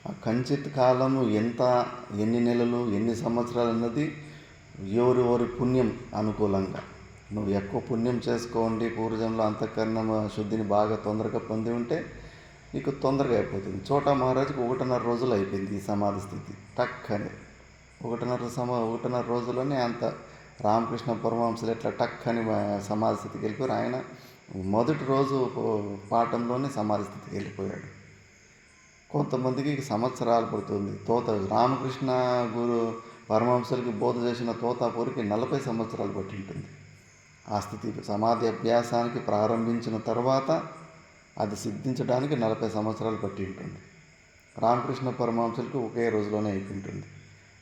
ఆ కంచిత్ కాలము ఎన్ని నెలలు, ఎన్ని సంవత్సరాలు అన్నది ఎవరి పుణ్యం అనుకూలంగా. నువ్వు ఎక్కువ పుణ్యం చేసుకోండి, పూర్వజంలో అంతఃకరణ శుద్ధిని బాగా తొందరగా పొంది ఉంటే నీకు తొందరగా అయిపోతుంది. చోటా మహారాజుకు 1.5 రోజులు అయిపోయింది ఈ సమాధి స్థితి. టక్కని 1.5 రోజుల్లోనే అంత రామకృష్ణ పరమహంసలు ఎట్లా టక్కని సమాధి స్థితికి వెళ్ళిపోయారు. ఆయన మొదటి రోజు పాఠంలోనే సమాధి స్థితికి వెళ్ళిపోయాడు. కొంతమందికి సంవత్సరాలు పడుతుంది. రామకృష్ణ గురు పరమహంసలకి బోధ చేసిన తోతాపూరికి 40 సంవత్సరాలు పట్టి ఉంటుంది. ఆ స్థితి సమాధి అభ్యాసానికి ప్రారంభించిన తర్వాత అది సిద్ధించడానికి 40 సంవత్సరాలు పట్టి ఉంటుంది. రామకృష్ణ పరమహంసలకి ఒకే రోజులోనే అయిపోయింటుంది.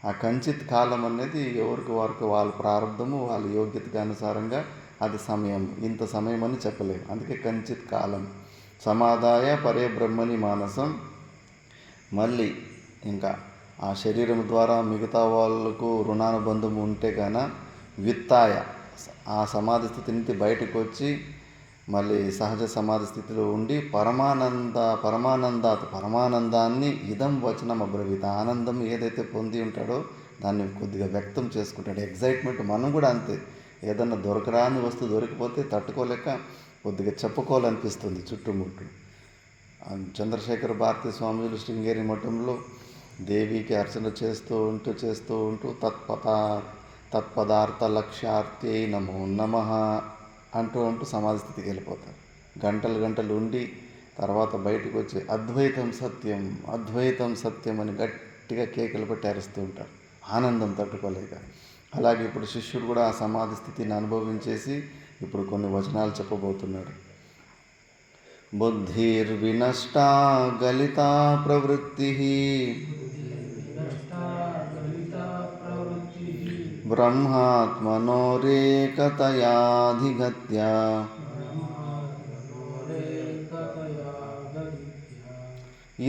ఆ కంచిత్ కాలం అనేది ఎవరికి వాళ్ళ ప్రారంభము, వాళ్ళ యోగ్యతకు అనుసారంగా అది సమయం, ఇంత సమయం అని చెప్పలేము. అందుకే కంచిత్ కాలం. సమాధాయ పరే బ్రహ్మని మానసం. మళ్ళీ ఇంకా ఆ శరీరం ద్వారా మిగతా వాళ్ళకు రుణానుబంధం ఉంటే గాన విత్తాయ ఆ సమాధి స్థితి నుంచి బయటకు వచ్చి మళ్ళీ సహజ సమాధి స్థితిలో ఉండి పరమానందాన్ని ఇదం వచనం అబ్రవీత. ఆనందం ఏదైతే పొంది ఉంటాడో దాన్ని కొద్దిగా వ్యక్తం చేసుకుంటాడు. ఎగ్జైట్మెంట్ మనం కూడా అంతే. ఏదన్నా దొరకరాని వస్తువు దొరికిపోతే తట్టుకోలేక కొద్దిగా చెప్పుకోవాలనిపిస్తుంది చుట్టుముట్టు. చంద్రశేఖర భారతీ స్వామిలు శృంగేరి మఠంలో దేవికి అర్చన చేస్తూ ఉంటూ తత్పదార్థ లక్ష్యార్థ్యై నమో నమః అంటూ సమాధి స్థితికి వెళ్ళిపోతారు. గంటలు ఉండి తర్వాత బయటకు వచ్చి అద్వైతం సత్యం అని గట్టిగా కేకలు పెట్టి అరుస్తూ ఉంటారు, ఆనందం తట్టుకోలేక. అలాగే ఇప్పుడు శిష్యుడు కూడా ఆ సమాధి స్థితిని అనుభవించేసి ఇప్పుడు కొన్ని వచనాలు చెప్పబోతున్నాడు. బుద్ధిర్వినష్టా గలితా ప్రవృత్తి బ్రహ్మాత్మనోరేకతయాధిగత్య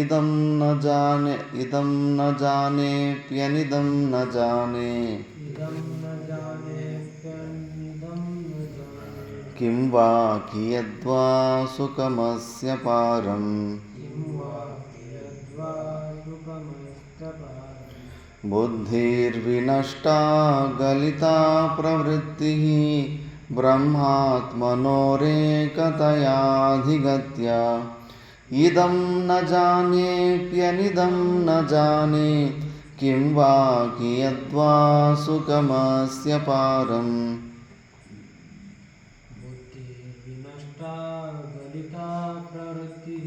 ఇదం న జానేప్యనిదం న జానే కిం వా కియద్వా సుఖమస్య పారం. బుద్ధిర్వినష్టా గలితా ప్రవృత్తి బ్రహ్మాత్మనోరేకతయాధిగత్య ఇదం న జానేప్యనిదం న జానే కిం వా కియద్వా సుఖమస్య పారం. బుద్ధిర్వినష్టా గలితా ప్రవృత్తి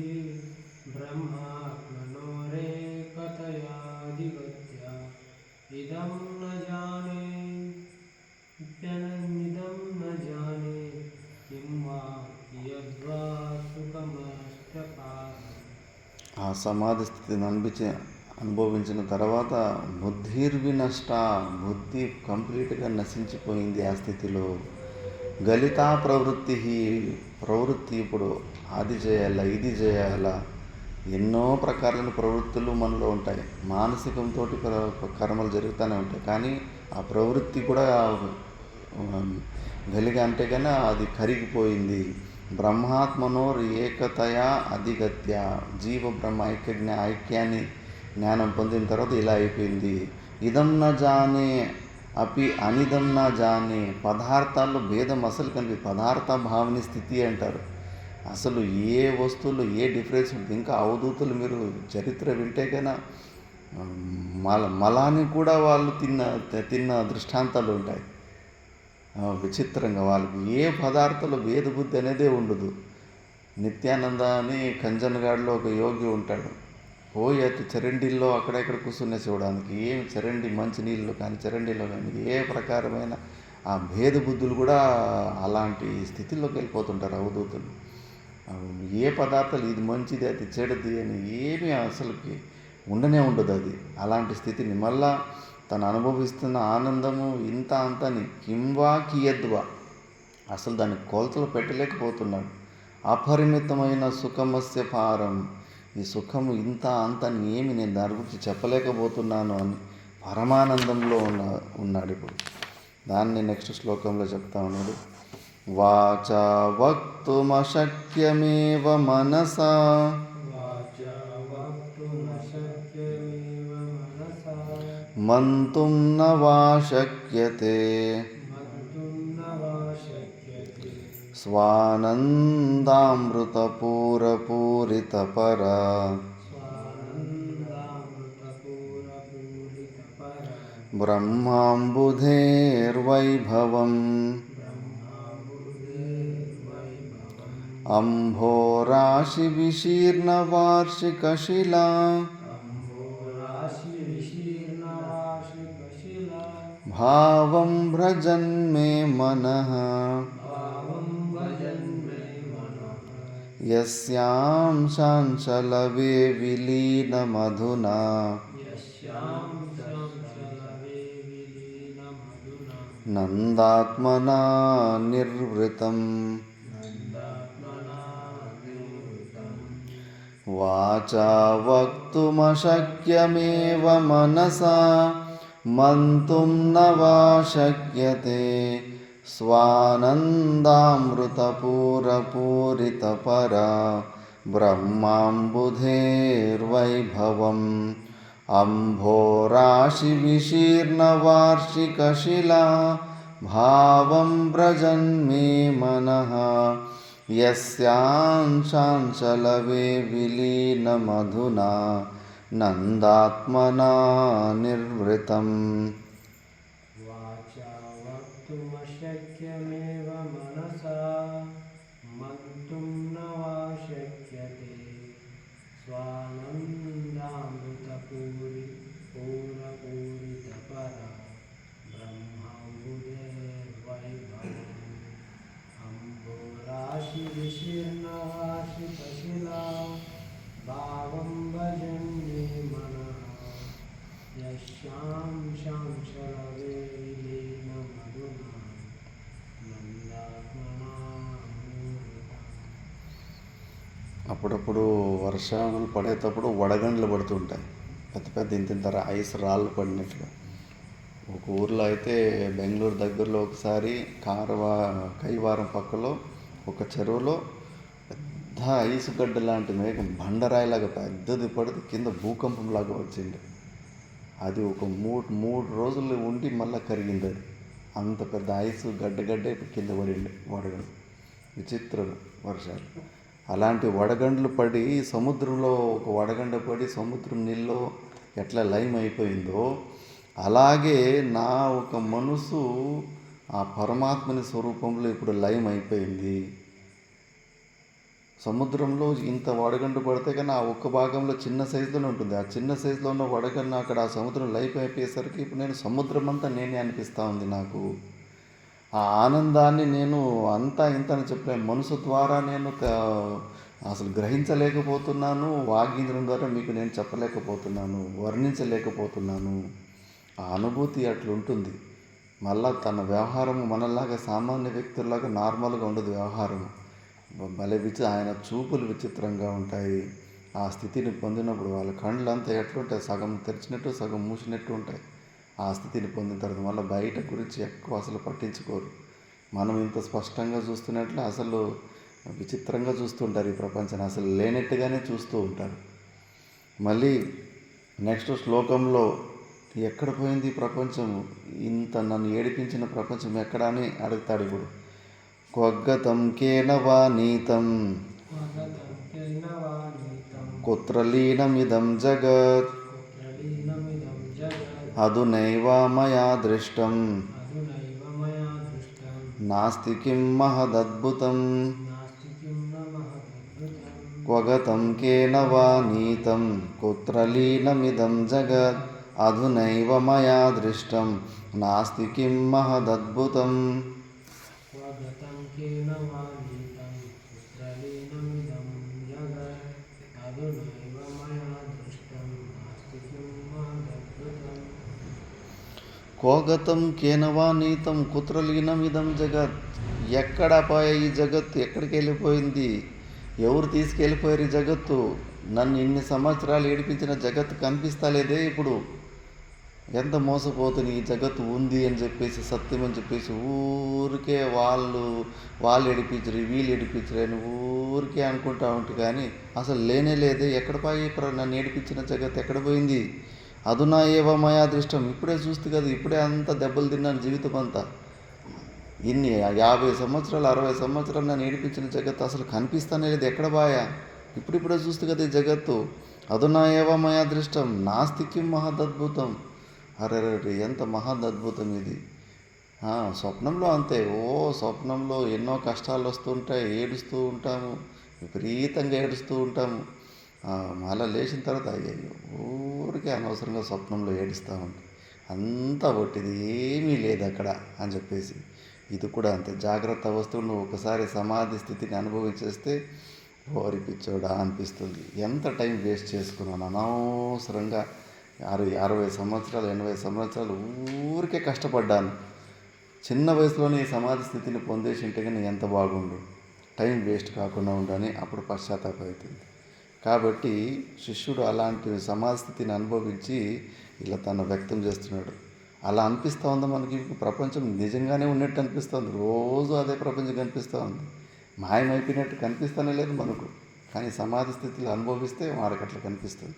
బ్రహ్మాత్మనోరేకతయాధిగత్య సమాధి స్థితిని అనుభవించిన తర్వాత బుద్ధిర్వినష్ట, బుద్ధి కంప్లీట్గా నశించిపోయింది ఆ స్థితిలో. గలితా ప్రవృత్తి ఇప్పుడు అది చేయాలా ఇది చేయాలా, ఎన్నో ప్రకారాల ప్రవృత్తులు మనలో ఉంటాయి. మానసికంతో కర్మలు జరుగుతూనే ఉంటాయి, కానీ ఆ ప్రవృత్తి కూడా గలిగా అంటే కన్నా అది కరిగిపోయింది. బ్రహ్మాత్మనోర్ ఏకతయా అధిగత్య, జీవ బ్రహ్మ ఐక్యాన్ని జ్ఞానం పొందిన తర్వాత ఇలా అయిపోయింది. ఇదం న జానే అపి అనిదం న జానే, పదార్థాల్లో భేదం అసలు కనిపి పదార్థ భావని స్థితి అంటారు. అసలు ఏ వస్తువులు ఏ డిఫరెన్స్ ఉంటుంది. ఇంకా అవధూతులు మీరు చరిత్ర వింటే కన్నా మలాన్ని కూడా వాళ్ళు తిన్న దృష్టాంతాలు ఉంటాయి. విచిత్రంగా వాళ్ళకి ఏ పదార్థాలు భేద బుద్ధి అనేదే ఉండదు. నిత్యానంద అని కంజన్గాడ్లో ఒక యోగి ఉంటాడు. పోయి అటు చరండీల్లో అక్కడెక్కడ కూర్చునే చూడడానికి ఏం చరండి మంచినీళ్ళు కానీ చరండీలో కానీ ఏ ప్రకారమైన ఆ భేద బుద్ధులు కూడా అలాంటి స్థితిలోకి వెళ్ళిపోతుంటారు అవధూతులు. ఏ పదార్థాలు ఇది మంచిది అది చెడుది అని ఏమీ అసలుకి ఉండనే ఉండదు. అది అలాంటి స్థితిని మళ్ళా తను అనుభవిస్తున్న ఆనందము ఇంత అంతని కింవా కియద్వా, అసలు దాన్ని కొలతలు పెట్టలేకపోతున్నాడు. అపరిమితమైన సుఖమస్య పారం, ఈ సుఖము ఇంత అంతని ఏమి నేను దాని గురించి చెప్పలేకపోతున్నాను అని పరమానందంలో ఉన్నాడు ఇప్పుడు. దాన్ని నెక్స్ట్ శ్లోకంలో చెప్తా ఉన్నాడు. వాచా వక్తుమశక్యమేవ మనసా, మంతుం న వా శక్యతే, స్వానందామృతపూరపూరితపరా, బ్రహ్మాంబుధేర్వైభవం, అంభోరాశి విశీర్ణ వార్షికశిలా, భావం భ్రజన్మే మనః, యస్యాం శాంచలవే విలీనమధునా, నందాత్మనా నిర్వృతం. వాచా వక్తుమశక్యమేవ మనసా, మంతుం న వా శక్యతే, స్వానందామృతపూరపూరితపరా, బ్రహ్మాంబుధేర్వైభవం, అంభోరాశి విశీర్ణ వార్షికశిలా, భావం భ్రజన్మే మనః, యస్యాం శాంచలవే విలీనమధునా, నందాత్మనా నిర్వృతం. వాచా వక్తుమశక్యమేవ మనసా, మంతుం న వా శక్యతే, స్వానందామృతపూరపూరితపరా, బ్రహ్మాంబుధేర్వైభవం, అంబోరాశి విశీర్ణ వార్షికశిలా, భావం భజన్మే మనః, యస్యాం శాంచలవే విలీనమధునా, నందాత్మనా నిర్వృతం. అప్పుడప్పుడు వర్షాలు పడేటప్పుడు వడగండ్లు పడుతుంటాయి, పెద్ద పెద్ద ఇంత ఐస్ రాళ్ళు పడినట్టుగా. ఒక ఊర్లో అయితే బెంగళూరు దగ్గరలో ఒకసారి కైవారం పక్కలో ఒక చెరువులో పెద్ద ఐసు గడ్డ లాంటి మేఘం బండరాయిలాగా పెద్దది పడితే కింద భూకంపంలాగా వచ్చింది. అది ఒక మూడు రోజులు ఉండి మళ్ళీ కరిగింది. అది అంత పెద్ద ఐసు గడ్డ కింద పడింది వడగండ్లు. విచిత్రం వర్షాలు. అలాంటి వడగండ్లు పడి సముద్రంలో ఒక వడగండ పడి సముద్రం నీళ్ళలో ఎట్లా లైమ్ అయిపోయిందో అలాగే నా ఒక మనసు ఆ పరమాత్మని స్వరూపంలో ఇప్పుడు లైమ్ అయిపోయింది. సముద్రంలో ఇంత వడగండు పడితే కానీ ఆ ఒక్క భాగంలో చిన్న సైజులోనే ఉంటుంది. ఆ చిన్న సైజులో ఉన్న వడగండు అక్కడ ఆ సముద్రం లైఫ్ అయిపోయేసరికి ఇప్పుడు నేను సముద్రం అంతా నేనే అనిపిస్తూ ఉంది. నాకు ఆ ఆనందాన్ని నేను అంతా ఇంత అని చెప్పలేను. మనసు ద్వారా నేను అసలు గ్రహించలేకపోతున్నాను, వాగీంద్రం ద్వారా మీకు నేను చెప్పలేకపోతున్నాను, వర్ణించలేకపోతున్నాను. ఆ అనుభూతి అట్లుంటుంది. మళ్ళా తన వ్యవహారము మనలాగా సామాన్య వ్యక్తుల్లాగా నార్మల్గా ఉండదు వ్యవహారం. భలే ఆయన చూపులు విచిత్రంగా ఉంటాయి. ఆ స్థితిని పొందినప్పుడు వాళ్ళ కళ్ళు అంతా ఎట్లుంటాయి, సగం తెరిచినట్టు సగం మూసినట్టు ఉంటాయి. ఆ స్థితిని పొందిన తర్వాత మళ్ళీ బయట గురించి ఎక్కువ అసలు పట్టించుకోరు. మనం ఇంత స్పష్టంగా చూస్తున్నట్లు అసలు విచిత్రంగా చూస్తుంటారు. ఈ ప్రపంచాన్ని అసలు లేనట్టుగానే చూస్తూ ఉంటారు. మళ్ళీ నెక్స్ట్ శ్లోకంలో ఎక్కడ పోయింది ఈ ప్రపంచము, ఇంత నన్ను ఏడిపించిన ప్రపంచం ఎక్కడ అని అడుగుతాడు. ఇప్పుడు క్వగ్గతం కేనవా నీతం స్వగతం కైనవానీతం కుత్ర లీనమిదం జగత్ కుత్రలీనమిదం జగత్ అదునైవ మయా దృష్టం అధునైవ మయా దృష్టం నాస్తి కిం మహదద్భుతం నాస్తి కిం న మహదద్భుతం క్వగతం కేనవా నీతం కుత్ర లీనమిదం జగత్ అధునైవ మయా దృష్టం నాస్తి కిం మహదద్భుతం. స్వగతం కైనవానీతం కుత్రలీనమిదం జగత్ అధునైవ మయా దృష్టం నాస్తి కిం మహదద్భుతం కోగతం కేనవా నీతం కుత్రలీనమిదం జగత్. ఎక్కడ పోయా ఈ జగత్తు, ఎక్కడికి వెళ్ళిపోయింది, ఎవరు తీసుకెళ్ళిపోయారు ఈ జగత్తు? నన్ను ఇన్ని సంవత్సరాలు ఏడిపించిన జగత్తు కనిపిస్తలేదే ఇప్పుడు. ఎంత మోసపోతుంది ఈ జగత్తు ఉంది అని చెప్పేసి, సత్యం అని చెప్పేసి ఊరికే వాళ్ళు ఏడిపించరు, వీళ్ళు ఏడిపించరు అని ఊరికే అనుకుంటా ఉంటే కానీ అసలు లేనే లేదే. ఎక్కడ పోయి నన్ను ఏడిపించిన జగత్తు ఎక్కడ పోయింది? అదునా ఏవ మయా దృష్టం. ఇప్పుడే చూస్తే కదా, ఇప్పుడే అంత దెబ్బలు తిన్నాను జీవితం అంతా. ఇన్ని 50 సంవత్సరాలు 60 సంవత్సరాలు నన్ను ఏడిపించిన జగత్తు అసలు కనిపిస్తానే లేదు, ఎక్కడ బాయా? ఇప్పుడిప్పుడే చూస్తే కదా ఈ జగత్తు. అదునా ఏవ మయా దృష్టం నాస్తి కిం మహదద్భుతం. అరే ఎంత మహదద్భుతం ఇది. స్వప్నంలో అంతే. స్వప్నంలో ఎన్నో కష్టాలు వస్తుంటాయి, ఏడుస్తూ ఉంటాము, విపరీతంగా ఏడుస్తూ ఉంటాము. మళ్ళీ లేచిన తర్వాత అయ్యో ఊరికే అనవసరంగా స్వప్నంలో ఏడుస్తామండి, అంతా ఒట్టిది, ఏమీ లేదు అక్కడ అని చెప్పేసి. ఇది కూడా అంతే. జాగ్రత్త అవస్థలు నువ్వు ఒకసారి సమాధి స్థితిని అనుభవించేస్తే ఓరి పిచ్చోడా అనిపిస్తుంది. ఎంత టైం వేస్ట్ చేసుకున్నాను అనవసరంగా. 60 సంవత్సరాలు 80 సంవత్సరాలు ఊరికే కష్టపడ్డాను. చిన్న వయసులోనే ఈ సమాధి స్థితిని పొందేసి ఉంటే కానీ ఎంత బాగుండు, టైం వేస్ట్ కాకుండా ఉండని అప్పుడు పశ్చాత్తాపం అవుతుంది. కాబట్టి శిష్యుడు అలాంటి సమాధి స్థితిని అనుభవించి ఇలా తను వ్యక్తం చేస్తున్నాడు. అలా అనిపిస్తూ ఉందా మనకి? ప్రపంచం నిజంగానే ఉన్నట్టు అనిపిస్తుంది, రోజు అదే ప్రపంచం కనిపిస్తూ ఉంది. మాయమైపోయినట్టు కనిపిస్తూనే లేదు మనకు, కానీ సమాధి స్థితిలో అనుభవిస్తే వాడికి అట్లా కనిపిస్తుంది.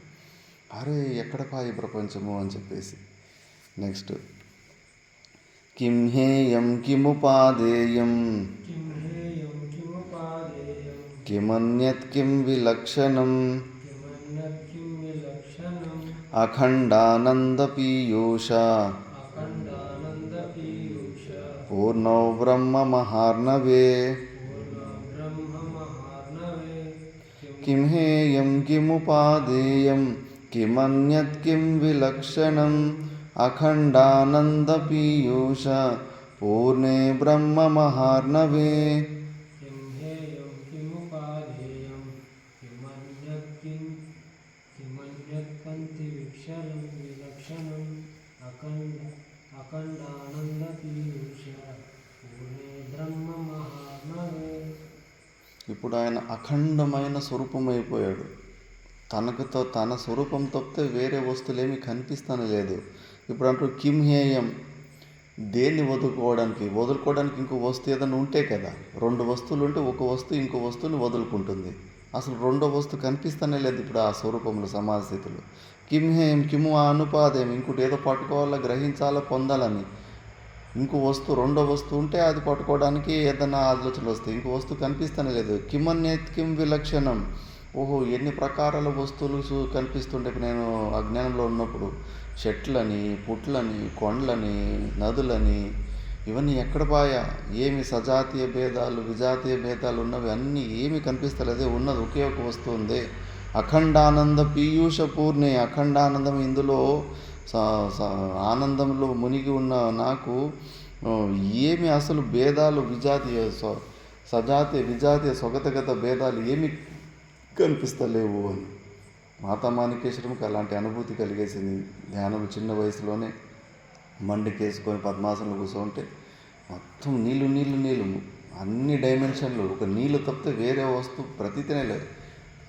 అరే ఎక్కడ పాయి ప్రపంచము అని చెప్పేసి. నెక్స్ట్ కిం హేయం కిముపాదేయం కిం హేయం కిముపాదేయం కిమన్యత్ కిం విలక్షణం కిమన్యత్ కిం విలక్షణం అఖండానందపీయూష అఖండానందపీయూష పూర్ణో బ్రహ్మ మహార్ణవే. పూర్ణో బ్రహ్మ మహార్ణవే కిం హేయం కిముపాదేయం కిమన్యత్ కిం విలక్షణం అఖండానందపీయూష పూర్ణే బ్రహ్మ మహార్ణవే. కిం హేయం కిముపాదేయం కిమన్యత్ కంతి విలక్షణం అఖండానందపీయూష పూర్ణే బ్రహ్మ మహార్ణవే. ఇప్పుడు ఆయన అఖండమైన స్వరూపమైపోయాడు. తనకుతో తన స్వరూపం తప్పితే వేరే వస్తువులేమీ కనిపిస్తానే లేదు. ఇప్పుడు అంటూ కిం హేయం, దేన్ని వదులుకోవడానికి ఇంకో వస్తువు ఏదైనా ఉంటే కదా. 2 వస్తువులు ఉంటే ఒక వస్తువు ఇంకో వస్తువుని వదులుకుంటుంది. అసలు రెండో వస్తువు కనిపిస్తానే లేదు ఇప్పుడు ఆ స్వరూపంలో సమాధి స్థితిలో. కిం హేయం కిము అనుపాదేయం, ఇంకోటి ఏదో పట్టుకోవాలా, గ్రహించాలా, పొందాలని. ఇంకో వస్తువు రెండో వస్తువు ఉంటే అది పట్టుకోవడానికి ఏదైనా ఆలోచనలు వస్తాయి. ఇంకో వస్తువు కనిపిస్తానే లేదు. కిమన్యత్ కిం విలక్షణం. ఓహో ఎన్ని ప్రకారాల వస్తువులు కనిపిస్తుంటే నేను అజ్ఞానంలో ఉన్నప్పుడు, చెట్లని, పుట్లని, కొండలని, నదులని, ఇవన్నీ ఎక్కడ పాయా? ఏమి సజాతీయ భేదాలు విజాతీయ భేదాలు ఉన్నవి అన్నీ ఏమి కనిపిస్తలేదే. ఉన్నది ఒకే ఒక వస్తువు ఉంది. అఖండానంద పీయూష పూర్ణే, అఖండానందం. ఇందులో ఆనందంలో మునిగి ఉన్న నాకు ఏమి అసలు భేదాలు విజాతీయ సజాతీయ విజాతీయ స్వగతగత భేదాలు ఏమి కనిపిస్తలేవు అని. మాతా మాణికేశ్వరంకి అలాంటి అనుభూతి కలిగేసింది. ధ్యానం చిన్న వయసులోనే మండికేసుకొని పద్మాసనంలో కూర్చోంటే మొత్తం నీళ్ళు నీళ్ళు నీళ్ళు, అన్ని డైమెన్షన్లు, ఒక నీళ్ళు తప్పితే వేరే వస్తువు ప్రతీతినే లేదు.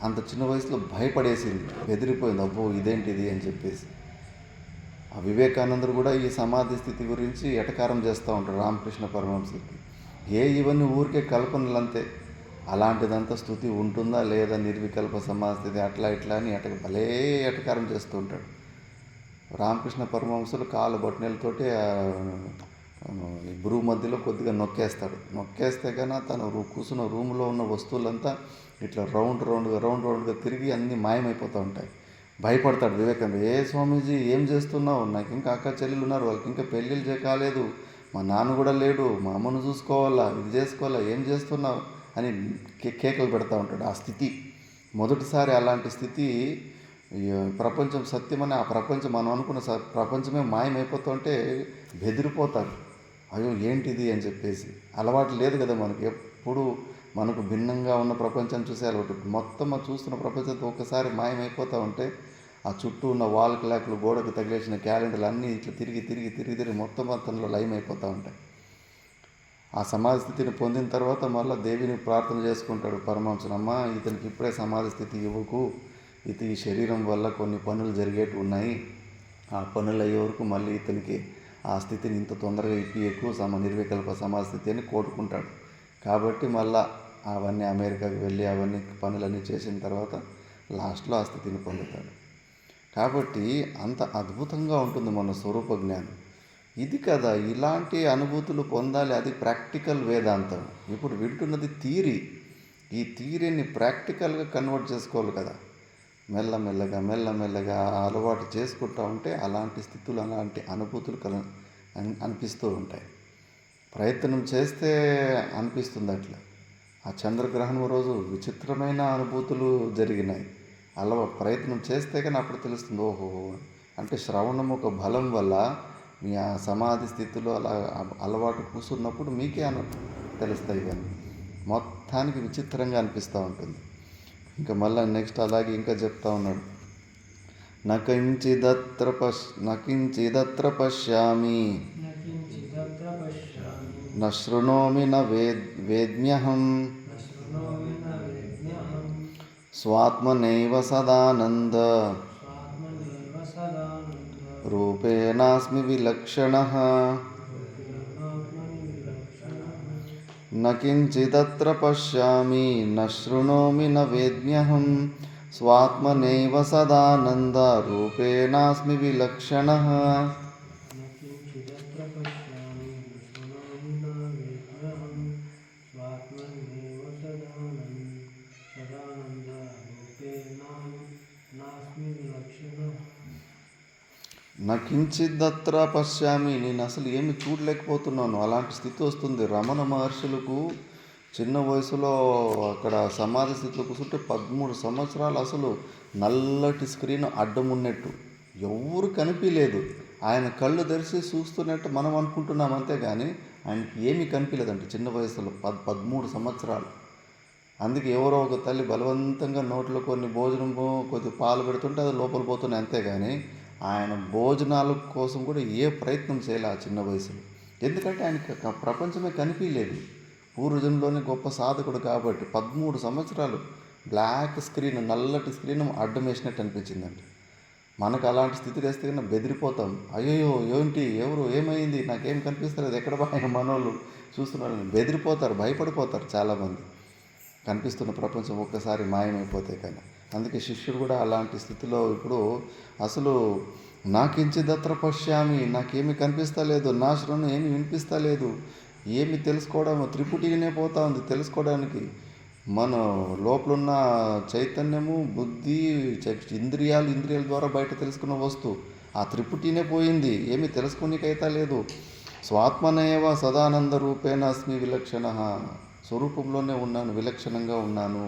అంత చిన్న వయసులో భయపడేసింది, బెదిరిపోయింది, అబ్బో ఇదేంటిది అని చెప్పేసి. ఆ వివేకానందుడు కూడా ఈ సమాధి స్థితి గురించి ఎటకారం చేస్తూ ఉంటాడు రామకృష్ణ పరమహంసకి. ఇవన్నీ ఊరికే కల్పనలంతే, అలాంటిదంతా స్థుతి ఉంటుందా లేదా, నిర్వికల్ప సమాధి స్థితి అట్లా ఇట్లా అని భలే ఎటకారం చేస్తూ ఉంటాడు. రామకృష్ణ పరమహంసులు కాలు బొట్టనెలతోటి బ్రూ మధ్యలో కొద్దిగా నొక్కేస్తే కన్నా తను కూర్చున్న రూమ్లో ఉన్న వస్తువులంతా ఇట్లా రౌండ్గా తిరిగి అన్నీ మాయమైపోతూ ఉంటాయి. భయపడతాడు వివేకానంద. స్వామీజీ ఏం చేస్తున్నావు, నాకు ఇంకా అక్క చెల్లెలు ఉన్నారు, వాళ్ళకి ఇంకా పెళ్ళిళ్ళు కాలేదు, మా నాన్న కూడా లేడు, మా అమ్మను చూసుకోవాలా, ఇది చేసుకోవాలా, ఏం చేస్తున్నావు అని కేకలు పెడతా ఉంటాడు. ఆ స్థితి మొదటిసారి, అలాంటి స్థితి ప్రపంచం సత్యమని, ఆ ప్రపంచం మనం అనుకున్న ప్రపంచమే మాయమైపోతుంటే బెదిరిపోతారు. అయ్యో ఏంటిది అని చెప్పేసి. అలవాటు లేదు కదా మనకి, ఎప్పుడు మనకు భిన్నంగా ఉన్న ప్రపంచాన్ని చూసే అలవాటు. మొత్తం చూస్తున్న ప్రపంచంతో ఒక్కసారి మాయమైపోతూ ఉంటే ఆ చుట్టూ ఉన్న వాల్ క్లాక్లు, గోడకు తగిలేసిన క్యాలెండర్లు అన్నీ ఇట్లా తిరిగి మొత్తంలో లయమైపోతూ ఉంటాయి. ఆ సమాధి స్థితిని పొందిన తర్వాత మళ్ళీ దేవిని ప్రార్థన చేసుకుంటాడు పరమహంసనమ్మ, ఇతనికి ఇప్పుడే సమాధి స్థితి ఇవ్వకు, ఈ శరీరం వల్ల కొన్ని పనులు జరిగేటివి ఉన్నాయి, ఆ పనులు అయ్యే వరకు మళ్ళీ ఇతనికి ఆ స్థితిని ఇంత తొందరగా ఇప్పియకు, నిర్వికల్ప సమాధి స్థితి అని కోరుకుంటాడు. కాబట్టి మళ్ళీ అవన్నీ అమెరికాకి వెళ్ళి అవన్నీ పనులన్నీ చేసిన తర్వాత లాస్ట్లో ఆ స్థితిని పొందుతాడు. కాబట్టి అంత అద్భుతంగా ఉంటుంది మన స్వరూప జ్ఞానం. ఇది కదా, ఇలాంటి అనుభూతులు పొందాలి, అది ప్రాక్టికల్ వేదాంతం. ఇప్పుడు వింటున్నది థియరీ. ఈ థియరీని ప్రాక్టికల్గా కన్వర్ట్ చేసుకోవాలి కదా. మెల్లమెల్లగా అలవాటు చేసుకుంటూ ఉంటే అలాంటి స్థితులు, అలాంటి అనుభూతులు అనిపిస్తూ ఉంటాయి. ప్రయత్నం చేస్తే అనిపిస్తుంది అట్లా. ఆ చంద్రగ్రహణం రోజు విచిత్రమైన అనుభూతులు జరిగినాయి. ప్రయత్నం చేస్తే కానీ అప్పుడు తెలుస్తుంది, ఓహో అంటే శ్రవణం ఒక బలం వల్ల మీ ఆ సమాధి స్థితిలో అలా అలవాటు కూర్చున్నప్పుడు మీకే తెలుస్తాయి. కానీ మొత్తానికి విచిత్రంగా అనిపిస్తూ ఉంటుంది. ఇంకా మళ్ళీ నెక్స్ట్ అలాగే ఇంకా చెప్తా ఉన్నాడు. నకించిదత్ర పశ్యామి న శృణోమి న వేద్మ్యహం స్వాత్మనైవ సదానంద రూపేణాస్మి విలక్షణః న కించిదత్ర పశ్యామి న శృణోమి న వేద్మ్యహం స్వాత్మనైవ సదానంద రూపేణాస్మి విలక్షణః. నా కించిదత్ర పశ్యామి, నేను అసలు ఏమి చూడలేకపోతున్నాను. అలాంటి స్థితి వస్తుంది. రమణ మహర్షులకు చిన్న వయసులో అక్కడ సమాధి స్థితిలో కూర్చుంటే 13 సంవత్సరాలు అసలు నల్లటి స్క్రీన్ అడ్డం ఉన్నట్టు ఎవరు కనిపించలేదు. ఆయన కళ్ళు తెరిచి చూస్తున్నట్టు మనం అనుకుంటున్నాం అంతే, కానీ ఆయనకి ఏమీ కనిపించలేదంట చిన్న వయసులో 13 సంవత్సరాలు. అందుకే ఎవరో ఒక తల్లి బలవంతంగా నోట్లో కొన్ని భోజనము కొద్ది పాలు పెడుతుంటే అది లోపల పోతున్నాయి అంతే, కానీ ఆయన భోజనాల కోసం కూడా ఏ ప్రయత్నం చేయలే ఆ చిన్న వయసులో. ఎందుకంటే ఆయనకి ప్రపంచమే కనిపించలేదు. పూర్వజంలోనే గొప్ప సాధకుడు కాబట్టి 13 సంవత్సరాలు బ్లాక్ స్క్రీన్, నల్లటి స్క్రీన్ అడ్డం వేసినట్టు అనిపించిందంట. మనకు అలాంటి స్థితి వేస్తే కన్నా బెదిరిపోతాం. అయ్యో ఏంటి, ఎవరు, ఏమైంది, నాకేం కనిపిస్తలేదు, ఎక్కడ బాగా మనోళ్ళు చూస్తున్నారు, బెదిరిపోతారు, భయపడిపోతారు చాలామంది. కనిపిస్తున్న ప్రపంచం ఒక్కసారి మాయమైపోతే కానీ. అందుకే శిష్యుడు కూడా అలాంటి స్థితిలో ఇప్పుడు అసలు నాకించిదత్ర పశ్యామి, నాకేమీ కనిపిస్తలేదు, నా శృణం ఏమి వినిపిస్తలేదు, ఏమి తెలుసుకోవడం, త్రిపుటిగానే పోతా ఉంది తెలుసుకోవడానికి. మన లోపలున్న చైతన్యము, బుద్ధి, ఇంద్రియాల ద్వారా బయట తెలుసుకున్న వస్తువు ఆ త్రిపుటినే పోయింది, ఏమీ తెలుసుకోనికైతే లేదు. స్వాత్మనేవ సదానంద రూపేణ అస్మి విలక్షణ, స్వరూపంలోనే ఉన్నాను, విలక్షణంగా ఉన్నాను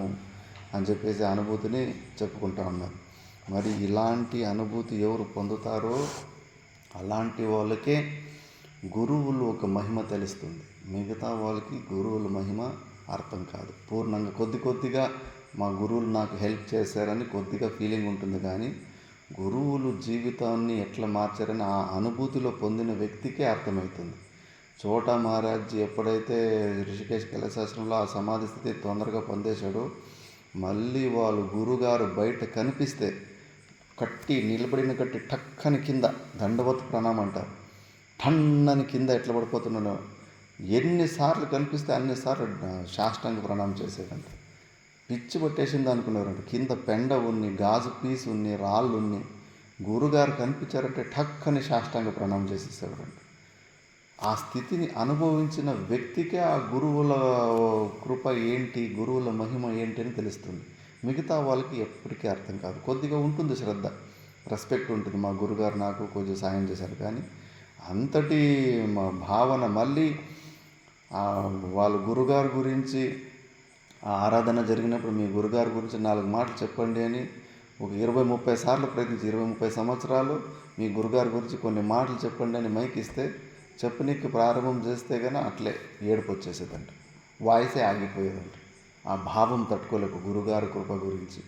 అని చెప్పేసి అనుభూతిని చెప్పుకుంటా ఉన్నారు. మరి ఇలాంటి అనుభూతి ఎవరు పొందుతారో అలాంటి వాళ్ళకే గురువులు ఒక మహిమ తెలుస్తుంది. మిగతా వాళ్ళకి గురువుల మహిమ అర్థం కాదు. పూర్ణంగా కొద్దిగా మా గురువులు నాకు హెల్ప్ చేశారని కొద్దిగా ఫీలింగ్ ఉంటుంది. కానీ గురువులు జీవితాన్ని ఎట్లా మార్చారని ఆ అనుభూతిలో పొందిన వ్యక్తికే అర్థమవుతుంది. చోటా మహారాజ్ ఎప్పుడైతే ఋషికేశ్ కైలాసాశ్రమంలో ఆ సమాధి స్థితి తొందరగా పొందేశాడో, మళ్ళీ వాళ్ళు గురుగారు బయట కనిపిస్తే నిలబడిన కట్టి టక్కని కింద దండవత్ ప్రణామం అంటారు, టన్నని కింద ఎట్లా పడిపోతున్నాడో, ఎన్నిసార్లు కనిపిస్తే అన్నిసార్లు సాష్టాంగ ప్రణామం చేసేదంట. పిచ్చి పట్టేసింది అనుకున్నారంట. కింద పెండ ఉన్ని, గాజు పీసు ఉన్ని, రాళ్ళు ఉన్ని, గురుగారు కనిపించారంటే టక్కని సాష్టాంగ ప్రణామం చేసేసేవారంట. ఆ స్థితిని అనుభవించిన వ్యక్తికే ఆ గురువుల కృప ఏంటి, గురువుల మహిమ ఏంటి అని తెలుస్తుంది. మిగతా వాళ్ళకి ఎప్పటికీ అర్థం కాదు. కొద్దిగా ఉంటుంది శ్రద్ధ, రెస్పెక్ట్ ఉంటుంది, మా గురుగారు నాకు కొంచెం సాయం చేశారు. కానీ అంతటి మా భావన మళ్ళీ వాళ్ళ గురుగారు గురించి ఆ ఆరాధన జరిగినప్పుడు మీ గురుగారి గురించి 4 మాటలు చెప్పండి అని ఒక 20-30 సార్లు ప్రయత్నించి 20-30 సంవత్సరాలు మీ గురుగారి గురించి కొన్ని మాటలు చెప్పండి అని మైక్ ఇస్తే చెప్పనీకి ప్రారంభం చేస్తే కానీ అట్లే ఏడుపు వచ్చేసేదంట, వాయిసే ఆగిపోయేదంట. ఆ భావం తట్టుకోలేక గురుగారి కృప గురించి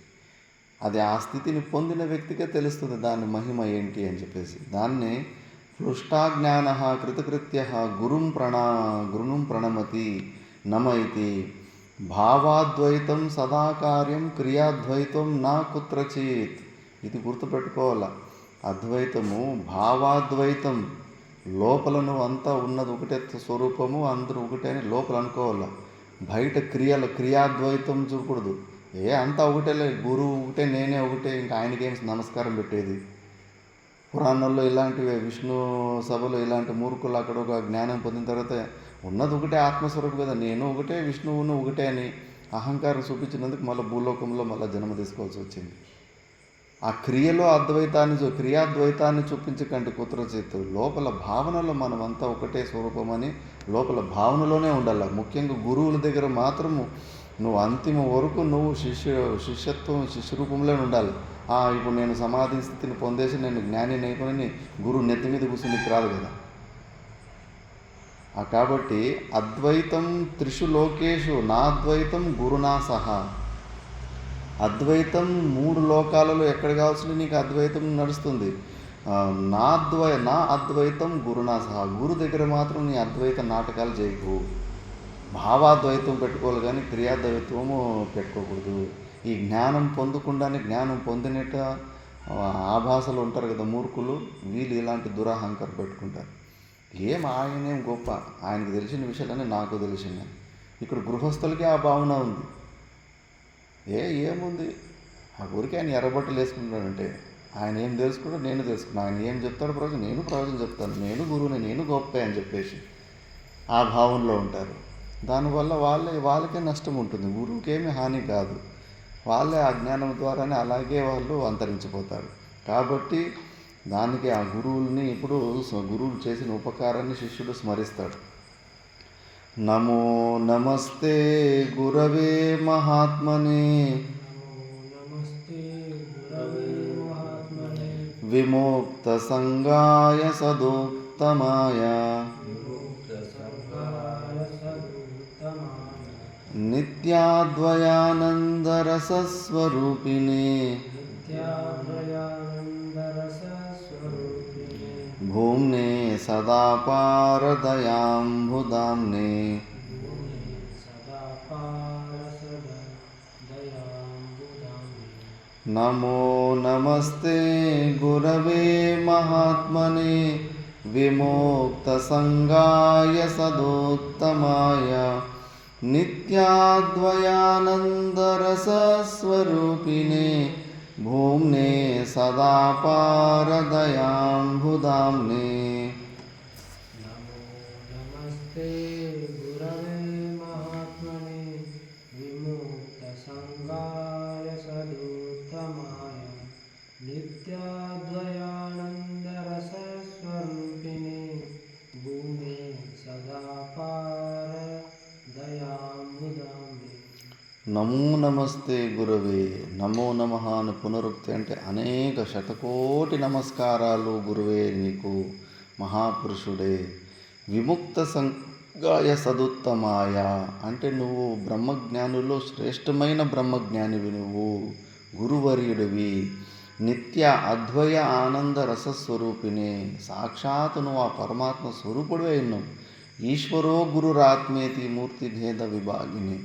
అది ఆ స్థితిని పొందిన వ్యక్తికే తెలుస్తుంది దాని మహిమ ఏంటి అని చెప్పేసి. దాన్ని పృష్టాజ్ఞాన కృతకృత్య గురుం ప్రణమతి నమైతి భావాద్వైతం సదాకార్యం క్రియాద్వైతం నా కుత్రచిత్. ఇది గుర్తుపెట్టుకోవాలా. అద్వైతము భావాద్వైతం, లోపలను అంతా ఉన్నది ఒకటే స్వరూపము, అందరూ ఒకటే అని లోపల అనుకోవాలా. బయట క్రియాద్వైతం చూడకూడదు. అంతా ఒకటేలే, గురువు ఒకటే, నేనే ఒకటే, ఇంకా ఆయనకేం నమస్కారం పెట్టేది. పురాణాల్లో ఇలాంటివి, విష్ణు సభలో ఇలాంటి మూర్ఖులు అక్కడ ఒక జ్ఞానం పొందిన తర్వాత ఉన్నది ఒకటే ఆత్మస్వరూపం కదా, నేను ఒకటే విష్ణువును ఒకటే అని అహంకారం చూపించినందుకు మళ్ళీ భూలోకంలో మళ్ళీ జన్మ తీసుకోవాల్సి వచ్చింది. ఆ క్రియలో క్రియాద్వైతాన్ని చూపించకండి కుత్రచిత్తు. లోపల భావనలో మనమంతా ఒకటే స్వరూపమని లోపల భావనలోనే ఉండాలి. ముఖ్యంగా గురువుల దగ్గర మాత్రము నువ్వు అంతిమ వరకు నువ్వు శిష్యరూపంలోనే ఉండాలి. ఇప్పుడు నేను సమాధి స్థితిని పొందేసి నేను జ్ఞాని అయిపోయినని గురువు నెత్తి మీద కూర్చునికి రాదు కదా. కాబట్టి అద్వైతం త్రిషు లోకేషు నాద్వైతం గురునా సహా. అద్వైతం 3 లోకాలలో ఎక్కడ కావాల్సిన నీకు అద్వైతం నడుస్తుంది. నా అద్వైతం గురునా సహా. గురు దగ్గర మాత్రం నీ అద్వైత నాటకాలు చేయకు. భావాద్వైతం పెట్టుకోవాలి కానీ క్రియాద్వైతము పెట్టుకోకూడదు. ఈ జ్ఞానం పొందకుండానే జ్ఞానం పొందినట్ట ఆభాసలు ఉంటారు కదా మూర్ఖులు, వీళ్ళు ఇలాంటి దురాహంకారం పెట్టుకుంటారు. ఆయనేం గొప్ప, ఆయనకు తెలిసిన విషయాలన్నీ నాకు తెలిసినాయి. ఇక్కడ గృహస్థులకి ఆ భావన ఉంది. ఏముంది ఆ ఊరికి ఆయన ఎర్రబట్టలు వేసుకుంటాడంటే ఆయన ఏం తెలుసుకుంటాడో నేను తెలుసుకున్నాను, ఆయన ఏం చెప్తాడో ప్రవచనం నేను ప్రవచనం చెప్తాను, నేను గురువుని, నేను గొప్ప అని చెప్పేసి ఆ భావంలో ఉంటారు. దానివల్ల వాళ్ళకే నష్టం ఉంటుంది, గురువుకి ఏమీ హాని కాదు. వాళ్ళే ఆ జ్ఞానం ద్వారానే అలాగే వాళ్ళు అంతరించిపోతారు. కాబట్టి దానికి ఆ గురువుల్ని ఇప్పుడు గురువులు చేసిన ఉపకారాన్ని శిష్యుడు స్మరిస్తాడు. నమో నమస్తే గురవే మహాత్మనే విముక్త సంగాయ సదోత్తమాయ నిత్యాద్వయానందరసస్వరూపిణే భూమ్నే సదా పారదయాంబుదాంనే నమో నమస్తే గురవే మహాత్మనే విముక్త సంగాయ సదోత్తమాయ నిత్యాద్వయానందరసస్వరూపిణే భూమ్నే సదా పారదయాంబుదాంనే నమస్తే గురవే మహాత్మనే విముక్త సంగాయ సదోత్తమాయ నిత్యాద్వయానందరసస్వరూపిణే భూమే సదా పారదయాంబుదాంనే. నమో నమస్తే గురవే. నమో నమః అని పునరుక్తి అంటే అనేక శతకోటి నమస్కారాలు గురువే నీకు, మహాపురుషుడే. గాయ సదుత్తమాయ అంటే నువ్వు బ్రహ్మజ్ఞానుల్లో శ్రేష్టమైన బ్రహ్మజ్ఞానివి, నువ్వు గురువర్యుడివి, నిత్య అద్వయ ఆనంద రసస్వరూపిణి, సాక్షాత్ నువ్వు ఆ పరమాత్మ స్వరూపుడే ఉన్నావు. ఈశ్వరో గురురాత్మేతి మూర్తి భేద విభాగిని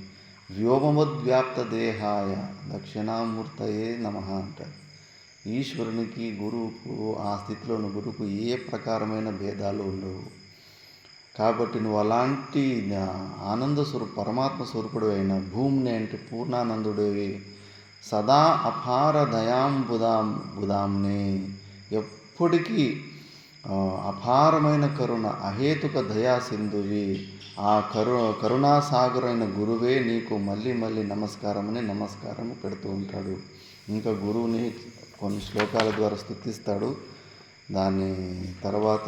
వ్యోమవద్వ్యాప్త దేహాయ దక్షిణామూర్తయే నమః అంటారు. ఈశ్వరునికి గురువుకు ఆ స్థితిలోని గురువుకు ఏ ప్రకారమైన భేదాలు ఉండవు. కాబట్టి నువ్వు అలాంటి ఆనంద స్వరూపు పరమాత్మ స్వరూపుడు అయిన భూమిని అంటే పూర్ణానందుడివి, సదా అపార దయాంబుదాంని ఎప్పటికీ అపారమైన కరుణ అహేతుక దయా సింధువి, ఆ కరుణాసాగరైన గురువే నీకు మళ్ళీ మళ్ళీ నమస్కారం పెడుతూ ఉంటాడు. ఇంకా గురువుని కొన్ని శ్లోకాల ద్వారా స్తుతిస్తాడు. దాని తర్వాత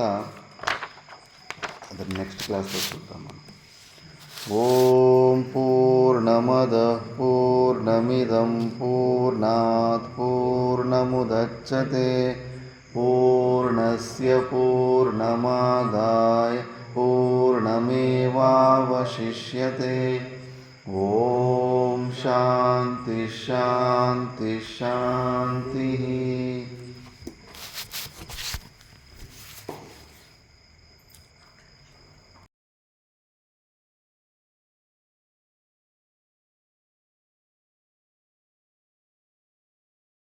అది నెక్స్ట్ క్లాస్లో చూద్దాం మనం. ఓం పూర్ణమద పూర్ణమిదం పూర్ణాత్ పూర్ణముదచ్యతే పూర్ణస్య పూర్ణమాదాయ పూర్ణమేవావశిష్యతే. ఓం శాంతి శాంతి శాంతి.